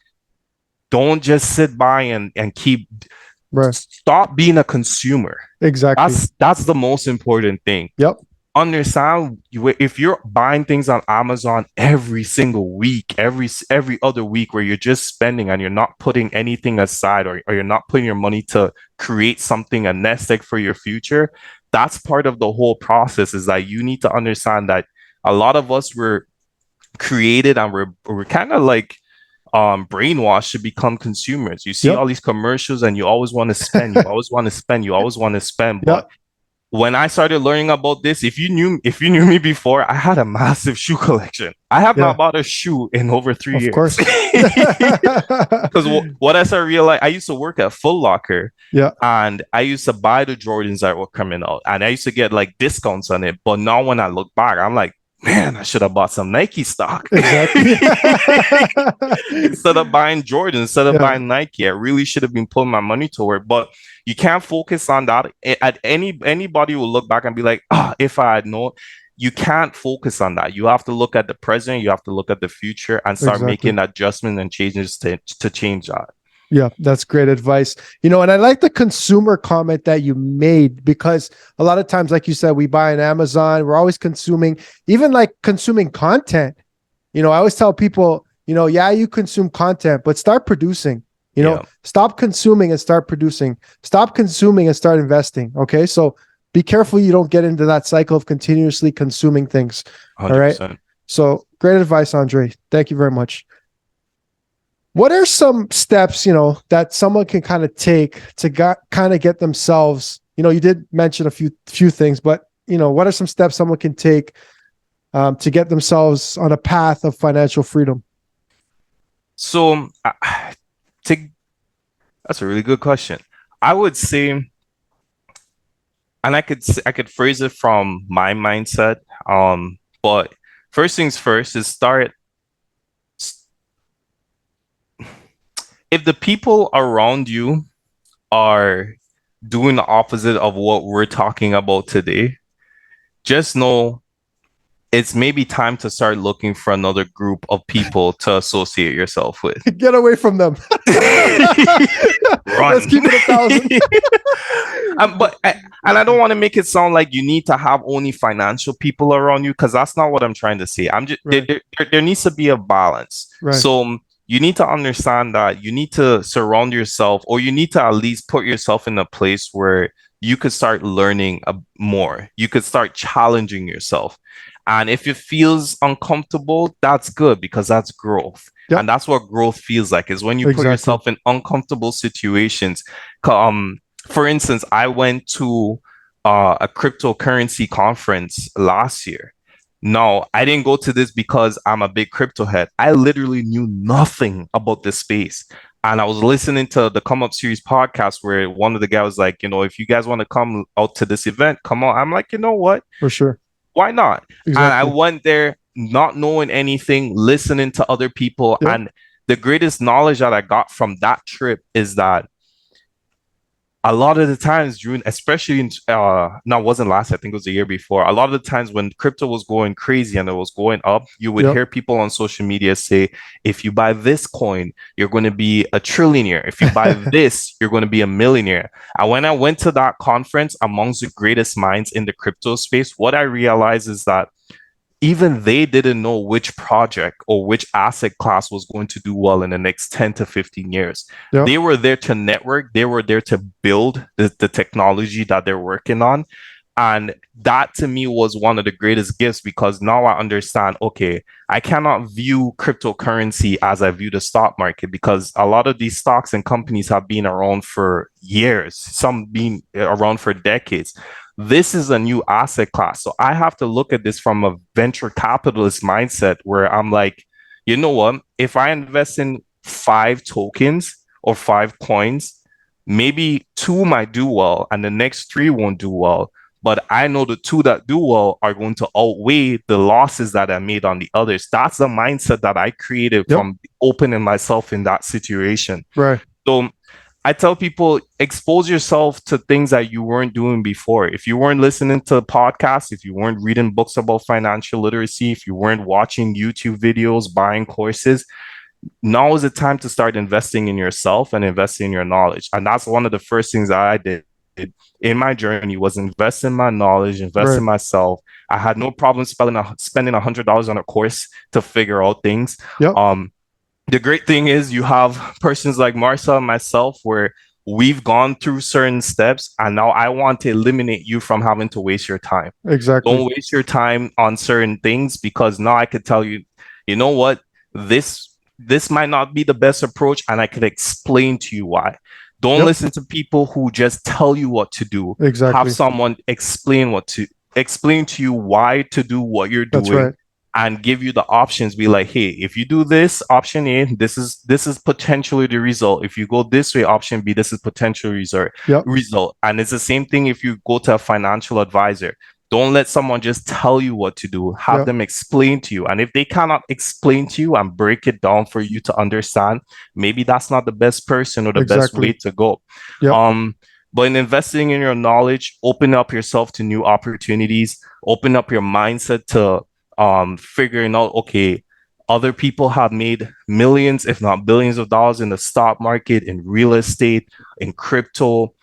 [SPEAKER 2] don't just sit by and keep,
[SPEAKER 1] Right.
[SPEAKER 2] stop being a consumer.
[SPEAKER 1] Exactly.
[SPEAKER 2] That's the most important thing.
[SPEAKER 1] Yep.
[SPEAKER 2] Understand, if you're buying things on Amazon every single week, every other week, where you're just spending and you're not putting anything aside, or you're not putting your money to create something, a nest egg for your future, that's part of the whole process. Is that you need to understand that a lot of us were created, and we're kind of like brainwashed to become consumers. You see
[SPEAKER 1] Yep.
[SPEAKER 2] all these commercials and you always want to spend, you always want to spend, you always want to spend. But
[SPEAKER 1] Yep.
[SPEAKER 2] when I started learning about this, if you knew me before, I had a massive shoe collection. I have
[SPEAKER 1] Yeah.
[SPEAKER 2] not bought a shoe in over 3
[SPEAKER 1] Of
[SPEAKER 2] years.
[SPEAKER 1] course.
[SPEAKER 2] Because what I started realizing, I used to work at Foot Locker,
[SPEAKER 1] Yeah.
[SPEAKER 2] and I used to buy the Jordans that were coming out, and I used to get like discounts on it. But now when I look back, I'm like, man, I should have bought some Nike stock.
[SPEAKER 1] Exactly.
[SPEAKER 2] Instead of buying Jordan, instead of
[SPEAKER 1] Yeah.
[SPEAKER 2] buying Nike, I really should have been putting my money toward. But you can't focus on that. At anybody will look back and be like, if I had known. You can't focus on that. You have to look at the present. You have to look at the future and start
[SPEAKER 1] Exactly.
[SPEAKER 2] making adjustments and changes to change that.
[SPEAKER 1] Yeah, that's great advice. And I like the consumer comment that you made, because a lot of times, like you said, we buy on Amazon, we're always consuming, even like consuming content. I always tell people, yeah, you consume content, but start producing.
[SPEAKER 2] Yeah.
[SPEAKER 1] Stop consuming and start producing. Stop consuming and start investing. Okay. So be careful you don't get into that cycle of continuously consuming things.
[SPEAKER 2] 100%.
[SPEAKER 1] All right. So great advice, Andre. Thank you very much. What are some steps, that someone can kind of take to kind of get themselves, you did mention a few things, but, what are some steps someone can take to get themselves on a path of financial freedom?
[SPEAKER 2] So, that's a really good question. I would say, and I could phrase it from my mindset. But first things first is start. If the people around you are doing the opposite of what we're talking about today, just know it's maybe time to start looking for another group of people to associate yourself with.
[SPEAKER 1] Get away from them. Let's
[SPEAKER 2] Run.
[SPEAKER 1] keep it 1,000.
[SPEAKER 2] And I don't want to make it sound like you need to have only financial people around you, because that's not what I'm trying to say. I'm just
[SPEAKER 1] Right.
[SPEAKER 2] there needs to be a balance.
[SPEAKER 1] Right.
[SPEAKER 2] So you need to understand that you need to surround yourself, or you need to at least put yourself in a place where you could start learning more. You could start challenging yourself. And if it feels uncomfortable, that's good, because that's growth.
[SPEAKER 1] Yep.
[SPEAKER 2] And that's what growth feels like, is when you put yourself in uncomfortable situations. For instance, I went to a cryptocurrency conference last year. No, I didn't go to this because I'm a big crypto head. I literally knew nothing about this space. And I was listening to the Come Up Series podcast where one of the guys was like, if you guys want to come out to this event, come on. I'm like, you know what?
[SPEAKER 1] For sure.
[SPEAKER 2] Why not?
[SPEAKER 1] Exactly.
[SPEAKER 2] And I went there not knowing anything, listening to other people.
[SPEAKER 1] Yep.
[SPEAKER 2] And the greatest knowledge that I got from that trip is that a lot of the times especially in, no, it wasn't last, I think it was the year before. A lot of the times when crypto was going crazy and it was going up, you would hear people on social media say, if you buy this coin, you're going to be a trillionaire. If you buy this, you're going to be a millionaire. And when I went to that conference amongst the greatest minds in the crypto space, what I realized is that even they didn't know which project or which asset class was going to do well in the next 10 to 15 years. Yep. They were there to network. They were there to build the technology that they're working on. And that to me was one of the greatest gifts, because now I understand, okay, I cannot view cryptocurrency as I view the stock market, because a lot of these stocks and companies have been around for years, some been around for decades. This is a new asset class. So I have to look at this from a venture capitalist mindset where I'm like, you know what? If I invest in 5 tokens or 5 coins, maybe 2 might do well and the next 3 won't do well. But I know the 2 that do well are going to outweigh the losses that I made on the others. That's the mindset that I created from opening myself in that situation.
[SPEAKER 1] Right.
[SPEAKER 2] So I tell people, expose yourself to things that you weren't doing before. If you weren't listening to podcasts, if you weren't reading books about financial literacy, if you weren't watching YouTube videos, buying courses, now is the time to start investing in yourself and investing in your knowledge. And that's one of the first things that I did in my journey, was invest in my knowledge, invest in myself. I had no problem spending $100 on a course to figure out things.
[SPEAKER 1] Yep.
[SPEAKER 2] The great thing is you have persons like Marcel and myself where we've gone through certain steps, and now I want to eliminate you from having to waste your time.
[SPEAKER 1] Exactly.
[SPEAKER 2] Don't waste your time on certain things, because now I could tell you, you know what, this might not be the best approach, and I could explain to you why. Don't listen to people who just tell you what to do.
[SPEAKER 1] Exactly.
[SPEAKER 2] Have someone explain to you why to do what you're doing.
[SPEAKER 1] That's right.
[SPEAKER 2] And give you the options. Be like, hey, if you do this, option A, this is potentially the result. If you go this way, option B, this is potential result. And it's the same thing if you go to a financial advisor. Don't let someone just tell you what to do. Have them explain to you. And if they cannot explain to you and break it down for you to understand, maybe that's not the best person or the best way to go. But in investing in your knowledge, open up yourself to new opportunities, open up your mindset to figuring out, okay, other people have made millions, if not billions of dollars in the stock market, in real estate, in crypto,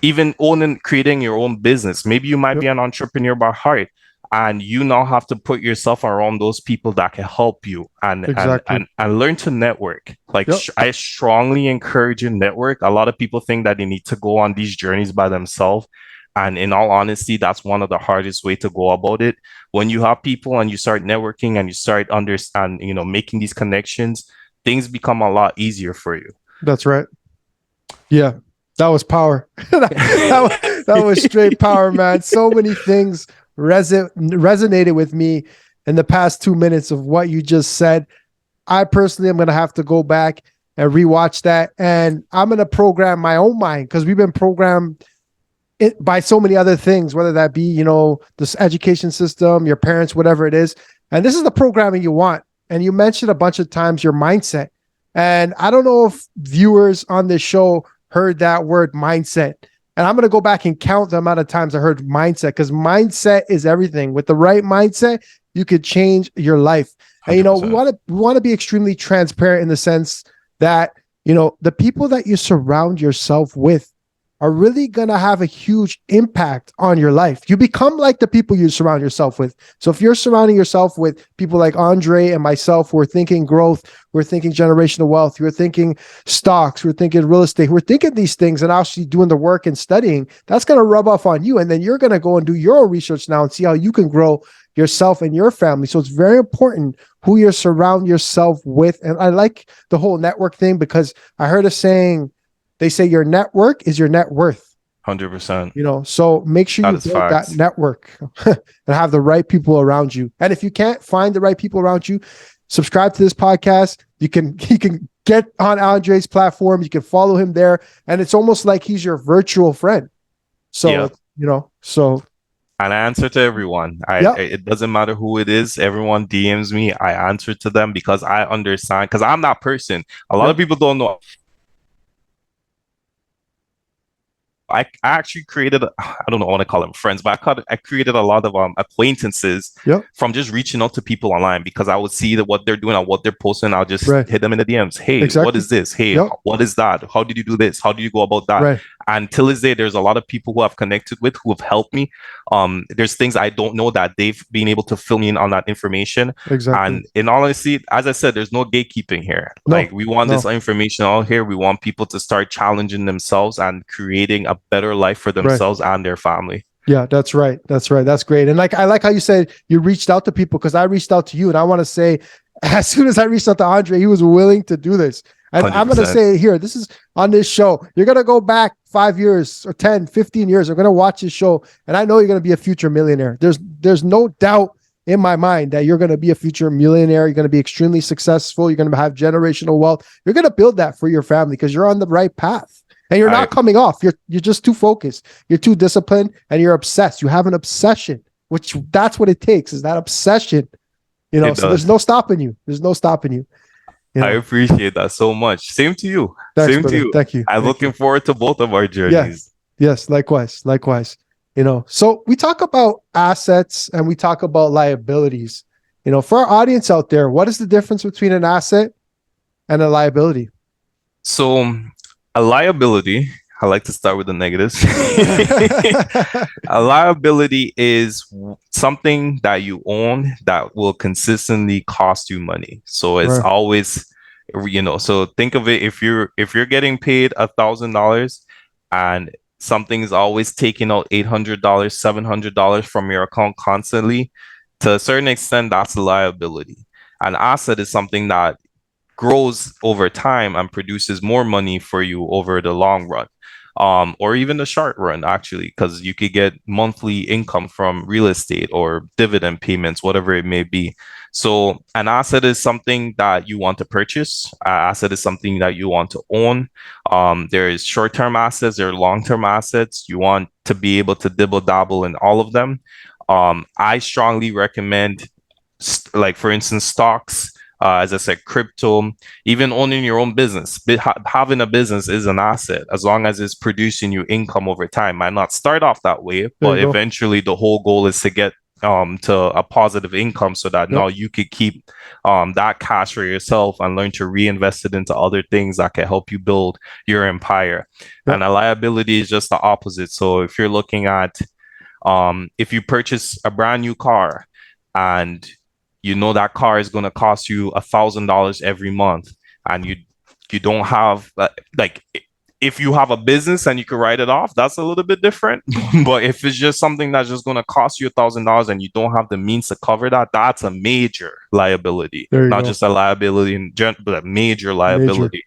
[SPEAKER 2] even creating your own business. Maybe you might be an entrepreneur by heart, and you now have to put yourself around those people that can help you and learn to network. Like I strongly encourage you to network. A lot of people think that they need to go on these journeys by themselves. And in all honesty, that's one of the hardest way to go about it. When you have people and you start networking and you start making these connections, things become a lot easier for you.
[SPEAKER 1] That's right. Yeah, that was power. that was straight power, man. So many things resonated with me in the past 2 minutes of what you just said. I personally am going to have to go back and rewatch that. And I'm going to program my own mind, because we've been programmed by so many other things, whether that be, this education system, your parents, whatever it is. And this is the programming you want. And you mentioned a bunch of times your mindset. And I don't know if viewers on this show heard that word mindset. And I'm going to go back and count the amount of times I heard mindset, because mindset is everything. With the right mindset, you could change your life. And,
[SPEAKER 2] 100%.
[SPEAKER 1] we want to be extremely transparent in the sense that, the people that you surround yourself with are really going to have a huge impact on your life. You become like the people you surround yourself with. So if you're surrounding yourself with people like Andre and myself, we're thinking growth, we're thinking generational wealth, we're thinking stocks, we're thinking real estate, we're thinking these things and actually doing the work and studying, that's going to rub off on you. And then you're going to go and do your own research now and see how you can grow yourself and your family. So it's very important who you surround yourself with. And I like the whole network thing, because I heard a saying, they say your network is your net worth.
[SPEAKER 2] 100%.
[SPEAKER 1] So make sure you build that network and have the right people around you. And if you can't find the right people around you, subscribe to this podcast. You can get on Andre's platform. You can follow him there. And it's almost like he's your virtual friend. So,
[SPEAKER 2] And I answer to everyone. It doesn't matter who it is. Everyone DMs me. I answer to them because I understand. Because I'm that person. A lot of people don't know. I actually created, I don't know, I want to call them friends, but I created a lot of acquaintances from just reaching out to people online, because I would see that what they're doing and what they're posting. I'll just hit them in the DMs. Hey, what is this? Hey, what is that? How did you do this? How do you go about that?
[SPEAKER 1] Right.
[SPEAKER 2] And till this day, there's a lot of people who I've connected with who have helped me. There's things I don't know that they've been able to fill me in on that information.
[SPEAKER 1] Exactly.
[SPEAKER 2] And in all honesty, as I said, there's no gatekeeping here. We want this information out here. We want people to start challenging themselves and creating a better life for themselves and their family.
[SPEAKER 1] Yeah, that's right. That's right. That's great. And I like how you said you reached out to people, because I reached out to you, and I want to say, as soon as I reached out to Andre, he was willing to do this. And 100%. I'm going to say here, this is on this show. You're going to go back 5 years or 10, 15 years. I'm going to watch this show, and I know you're going to be a future millionaire. There's no doubt in my mind that you're going to be a future millionaire. You're going to be extremely successful. You're going to have generational wealth. You're going to build that for your family because you're on the right path. And you're not coming off. You're just too focused. You're too disciplined, and you're obsessed. You have an obsession, which that's what it takes, is that obsession. So there's no stopping you. There's no stopping you.
[SPEAKER 2] I appreciate that so much. Same to you.
[SPEAKER 1] Thanks,
[SPEAKER 2] Same
[SPEAKER 1] brother.
[SPEAKER 2] to you.
[SPEAKER 1] Thank you.
[SPEAKER 2] I'm looking forward to both of our journeys.
[SPEAKER 1] Yes, likewise. So we talk about assets and we talk about liabilities. For our audience out there, what is the difference between an asset and a liability?
[SPEAKER 2] So a liability, I like to start with the negatives. A liability is something that you own that will consistently cost you money. So it's always, so think of it, if you're getting paid $1,000 and something is always taking out $800, $700 from your account constantly, to a certain extent, that's a liability. An asset is something that grows over time and produces more money for you over the long run, or even the short run, actually, because you could get monthly income from real estate or dividend payments, whatever it may be. So an asset is something that you want to purchase. An asset is something that you want to own. There is short-term assets, there are long-term assets. You want to be able to dibble-dabble in all of them. I strongly recommend, like, for instance, stocks, as I said, crypto, even owning your own business. Having a business is an asset as long as it's producing you income over time. Might not start off that way, but eventually the whole goal is to get to a positive income so that now you could keep that cash for yourself and learn to reinvest it into other things that can help you build your empire. And a liability is just the opposite. So if you're looking at, if you purchase a brand new car and you know that car is going to cost you $1,000 every month, and you don't have, like, if you have a business and you can write it off, that's a little bit different. But if it's just something that's just going to cost you $1,000 and you don't have the means to cover that, that's a major liability. Not just a liability in general, but a major liability.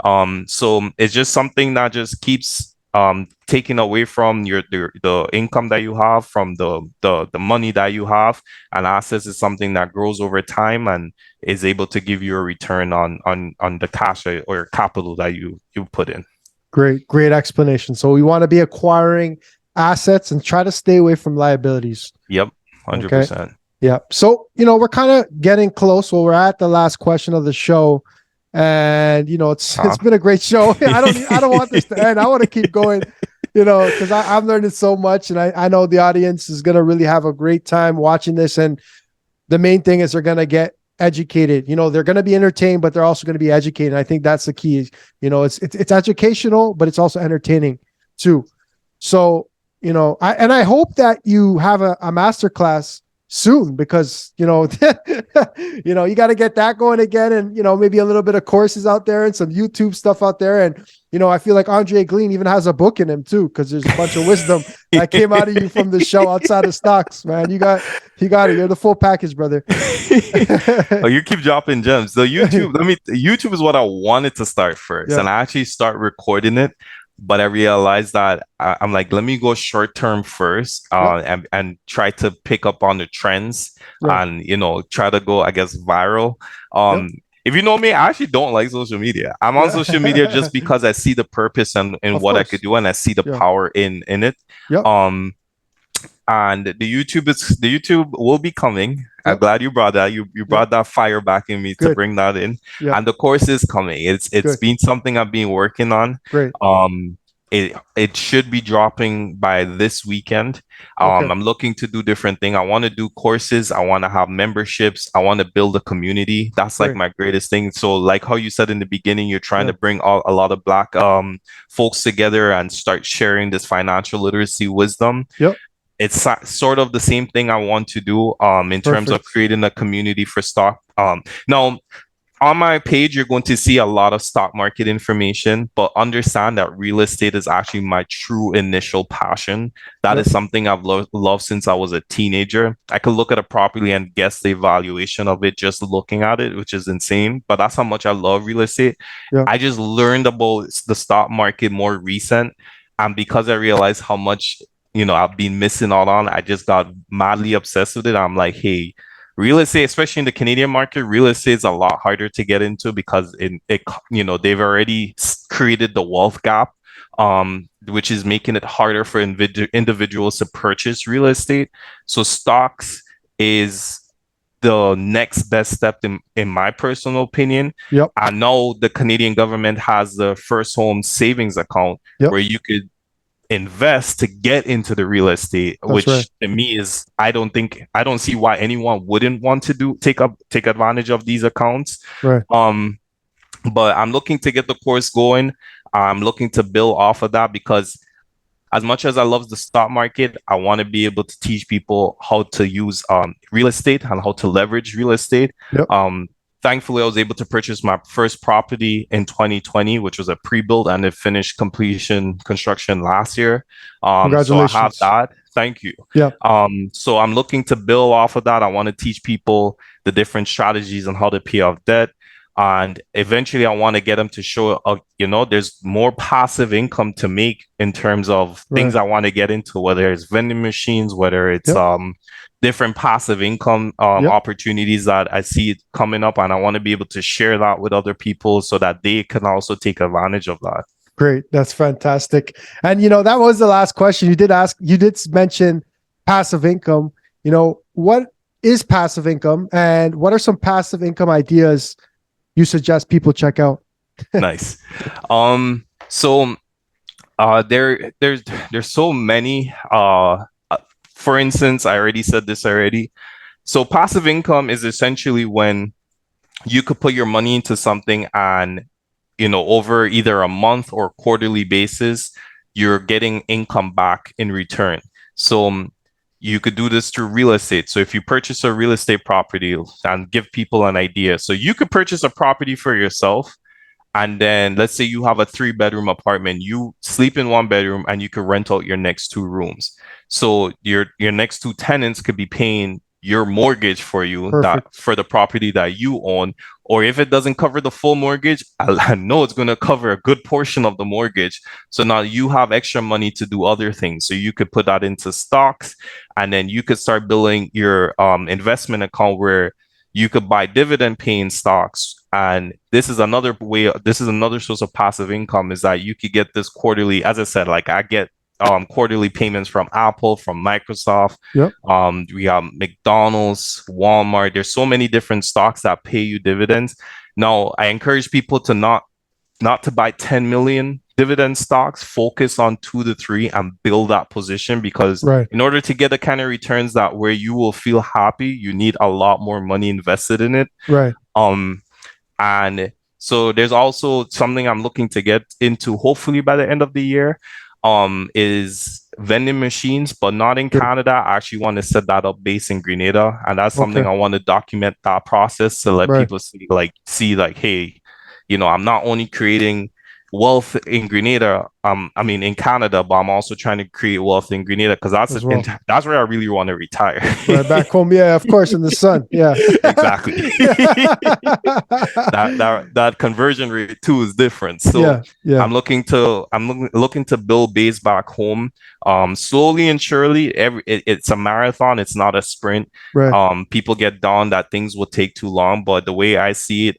[SPEAKER 2] So it's just something that just keeps taking away from the income that you have, from the money that you have. And assets is something that grows over time and is able to give you a return on the cash or capital that you put in.
[SPEAKER 1] Great explanation. So we want to be acquiring assets and try to stay away from liabilities.
[SPEAKER 2] Yep, 100%.
[SPEAKER 1] Okay? Yeah. So, we're kind of getting close. Well, we're at the last question of the show. And it's been a great show. I don't want this to end. I want to keep going. because I'm learning so much, and I know the audience is going to really have a great time watching this. And the main thing is they're going to get educated. They're going to be entertained, but they're also going to be educated. I think that's the key. It's educational, but it's also entertaining too. So, I hope that you have a master class soon, because you got to get that going again, and maybe a little bit of courses out there and some YouTube stuff out there. And I feel like Andre Glean even has a book in him too, because there's a bunch of wisdom that came out of you from the show outside of stocks, man. You got it. You're the full package, brother.
[SPEAKER 2] Oh, you keep dropping gems. So YouTube is what I wanted to start first,
[SPEAKER 1] Yeah.
[SPEAKER 2] and I actually start recording it. But I realized that I'm like, let me go short term first, and try to pick up on the trends,
[SPEAKER 1] Right.
[SPEAKER 2] and try to go, I guess, viral. If you know me, I actually don't like social media. I'm on social media just because I see the purpose and in what I could do, and I see the power in it.
[SPEAKER 1] Yep.
[SPEAKER 2] And the YouTube will be coming.
[SPEAKER 1] Yep.
[SPEAKER 2] I'm glad you brought that. You brought that fire back in me to bring that in.
[SPEAKER 1] Yep.
[SPEAKER 2] And the course is coming. It's been something I've been working on.
[SPEAKER 1] Great.
[SPEAKER 2] It should be dropping by this weekend. I'm looking to do different things. I want to do courses. I want to have memberships. I want to build a community. That's like my greatest thing. So like how you said in the beginning, you're trying to bring a lot of Black folks together and start sharing this financial literacy wisdom.
[SPEAKER 1] Yep.
[SPEAKER 2] It's sort of the same thing I want to do in terms of creating a community for stock. Now, on my page, you're going to see a lot of stock market information, but understand that real estate is actually my true initial passion. That is something I've loved since I was a teenager. I could look at a property and guess the valuation of it just looking at it, which is insane. But that's how much I love real estate. I just learned about the stock market more recent. And because I realized how much I've been missing out on, I just got madly obsessed with it. I'm like, hey, real estate, especially in the Canadian market, real estate is a lot harder to get into because they've already created the wealth gap, which is making it harder for individuals to purchase real estate. So stocks is the next best step in my personal opinion.
[SPEAKER 1] Yep.
[SPEAKER 2] I know the Canadian government has the first home savings account where you could invest to get into the real estate. That's which to me is I don't see why anyone wouldn't want to take advantage of these accounts.
[SPEAKER 1] Right.
[SPEAKER 2] But I'm looking to get the course going. I'm looking to build off of that because as much as I love the stock market, I want to be able to teach people how to use real estate and how to leverage real estate.
[SPEAKER 1] Yep.
[SPEAKER 2] Thankfully, I was able to purchase my first property in 2020, which was a pre-built, and it finished construction last year.
[SPEAKER 1] Congratulations.
[SPEAKER 2] So I have that. Thank you.
[SPEAKER 1] Yeah.
[SPEAKER 2] So I'm looking to build off of that. I want to teach people the different strategies on how to pay off debt. And eventually I want to get them to show, there's more passive income to make in terms of things I want to get into, whether it's vending machines, whether it's different passive income opportunities that I see coming up. And I want to be able to share that with other people so that they can also take advantage of that.
[SPEAKER 1] Great. That's fantastic. And, that was the last question you did mention passive income. What is passive income and what are some passive income ideas you suggest people check out?
[SPEAKER 2] Nice. So there's so many. For instance, I already said this already. So passive income is essentially when you could put your money into something and over either a month or quarterly basis, you're getting income back in return. So you could do this through real estate. So if you purchase a real estate property and give people an idea, so you could purchase a property for yourself. And then let's say you have a 3-bedroom apartment, you sleep in 1 bedroom and you could rent out your next 2 rooms. So your next 2 tenants could be paying your mortgage for you for the property that you own. Or if it doesn't cover the full mortgage, I know it's going to cover a good portion of the mortgage. So now you have extra money to do other things. So you could put that into stocks, and then you could start building your investment account where you could buy dividend paying stocks. And this is another source of passive income, is that you could get this quarterly. As I said, like I get quarterly payments from Apple, from Microsoft.
[SPEAKER 1] Yep.
[SPEAKER 2] We have McDonald's, Walmart. There's so many different stocks that pay you dividends. Now, I encourage people to not to buy 10 million dividend stocks, focus on 2 to 3 and build that position, because
[SPEAKER 1] Right.
[SPEAKER 2] in order to get the kind of returns that where you will feel happy, you need a lot more money invested in it.
[SPEAKER 1] Right.
[SPEAKER 2] And so there's also something I'm looking to get into, hopefully by the end of the year, is vending machines, but not in
[SPEAKER 1] Good.
[SPEAKER 2] Canada. I actually want to set that up based in Grenada, and that's something
[SPEAKER 1] Okay.
[SPEAKER 2] I want to document that process to let
[SPEAKER 1] Right.
[SPEAKER 2] people see like, hey, I'm not only creating wealth in Grenada, I mean in Canada, but I'm also trying to create wealth in Grenada, because
[SPEAKER 1] As well.
[SPEAKER 2] that's where I really want to retire.
[SPEAKER 1] Right back home. Yeah, of course, in the sun. Yeah.
[SPEAKER 2] Exactly. That conversion rate too is different. So
[SPEAKER 1] Yeah. Yeah.
[SPEAKER 2] I'm looking to build base back home. Slowly and surely. It's a marathon. It's not a sprint.
[SPEAKER 1] Right.
[SPEAKER 2] People get down that things will take too long, but the way I see it,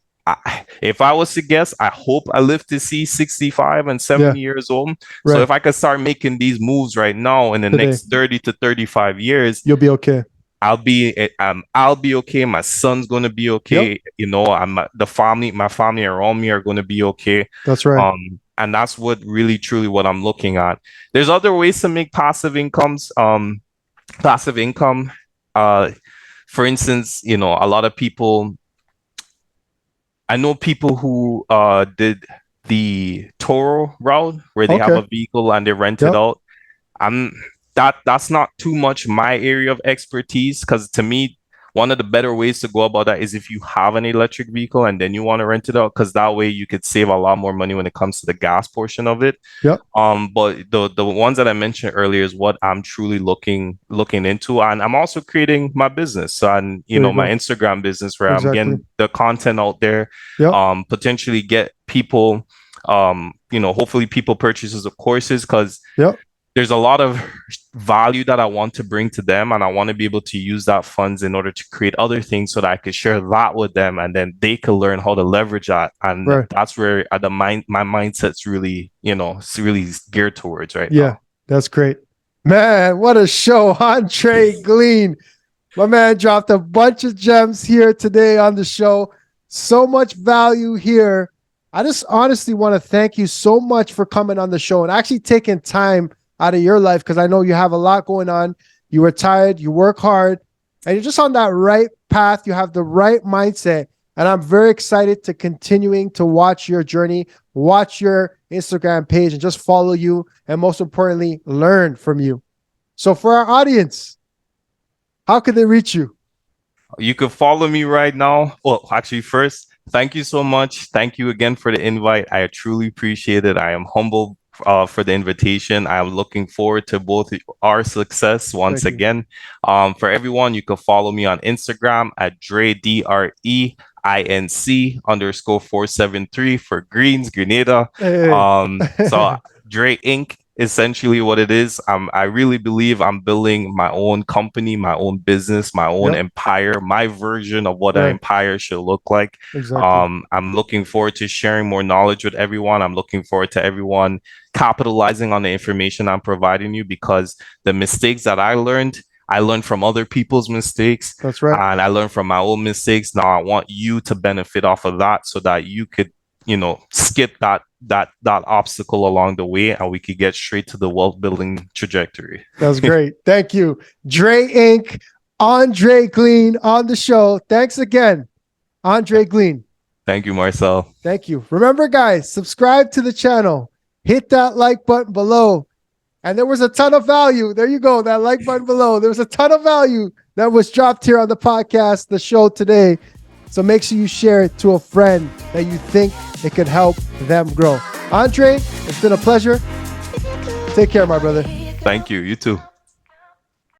[SPEAKER 2] if I was to guess, I hope I live to see 65 and 70 years old. So
[SPEAKER 1] Right.
[SPEAKER 2] if I could start making these moves right now in the
[SPEAKER 1] Today.
[SPEAKER 2] next 30 to 35 years,
[SPEAKER 1] You'll be okay.
[SPEAKER 2] I'll be okay. My son's gonna be okay. My family around me are gonna be okay.
[SPEAKER 1] That's right.
[SPEAKER 2] And that's what I'm looking at. There's other ways to make passive incomes. Passive income. For instance, a lot of people. I know people who did the Toro route, where they have
[SPEAKER 1] Okay.
[SPEAKER 2] a vehicle and they rent it
[SPEAKER 1] Yep.
[SPEAKER 2] out. I'm that's not too much my area of expertise, because to me, one of the better ways to go about that is if you have an electric vehicle and then you want to rent it out, because that way you could save a lot more money when it comes to the gas portion of it.
[SPEAKER 1] Yep.
[SPEAKER 2] But the ones that I mentioned earlier is what I'm truly looking into, and I'm also creating my business and
[SPEAKER 1] There you
[SPEAKER 2] my
[SPEAKER 1] go.
[SPEAKER 2] Instagram business, where I'm
[SPEAKER 1] Exactly.
[SPEAKER 2] getting the content out there.
[SPEAKER 1] Yep.
[SPEAKER 2] Potentially get people, hopefully people purchases of courses, because
[SPEAKER 1] Yep.
[SPEAKER 2] there's a lot of value that I want to bring to them, and I want to be able to use that funds in order to create other things so that I could share that with them, and then they can learn how to leverage that. And
[SPEAKER 1] Right.
[SPEAKER 2] that's where my mindset's really, it's really geared towards right
[SPEAKER 1] Yeah.
[SPEAKER 2] now.
[SPEAKER 1] That's great. Man, what a show. Andre Glean. My man dropped a bunch of gems here today on the show. So much value here. I just honestly want to thank you so much for coming on the show and actually taking time out of your life, because I know you have a lot going on. You are tired, you work hard, and you're just on that right path. You have the right mindset. And I'm very excited to continuing to watch your journey, watch your Instagram page, and just follow you. And most importantly, learn from you. So for our audience, how can they reach you?
[SPEAKER 2] You can follow me right now. Well, actually, first, thank you so much. Thank you again for the invite. I truly appreciate it. I am humbled for the invitation. I'm looking forward to both our success once
[SPEAKER 1] Thank you.
[SPEAKER 2] again. For everyone, you can follow me on Instagram at Dre DREINC_473 for Greens, Grenada.
[SPEAKER 1] Hey.
[SPEAKER 2] So Dre Inc. essentially what it is. I really believe I'm building my own company, my own business, my own empire, my version of what an empire should look like.
[SPEAKER 1] Exactly.
[SPEAKER 2] I'm looking forward to sharing more knowledge with everyone. I'm looking forward to everyone capitalizing on the information I'm providing you, because the mistakes that I learned from other people's mistakes.
[SPEAKER 1] That's right.
[SPEAKER 2] And I learned from my own mistakes. Now I want you to benefit off of that, so that you could, skip that obstacle along the way, and we could get straight to the wealth building trajectory.
[SPEAKER 1] That's great. Thank you. Dre Inc., Andre Glean on the show. Thanks again, Andre Glean.
[SPEAKER 2] Thank you, Marcel.
[SPEAKER 1] Thank you. Remember, guys, subscribe to the channel. Hit that like button below. And there was a ton of value. There you go. That like button below. There was a ton of value that was dropped here on the podcast, the show today. So make sure you share it to a friend that you think it could help them grow. Andre, it's been a pleasure. Take care, my brother.
[SPEAKER 2] Thank you. You too.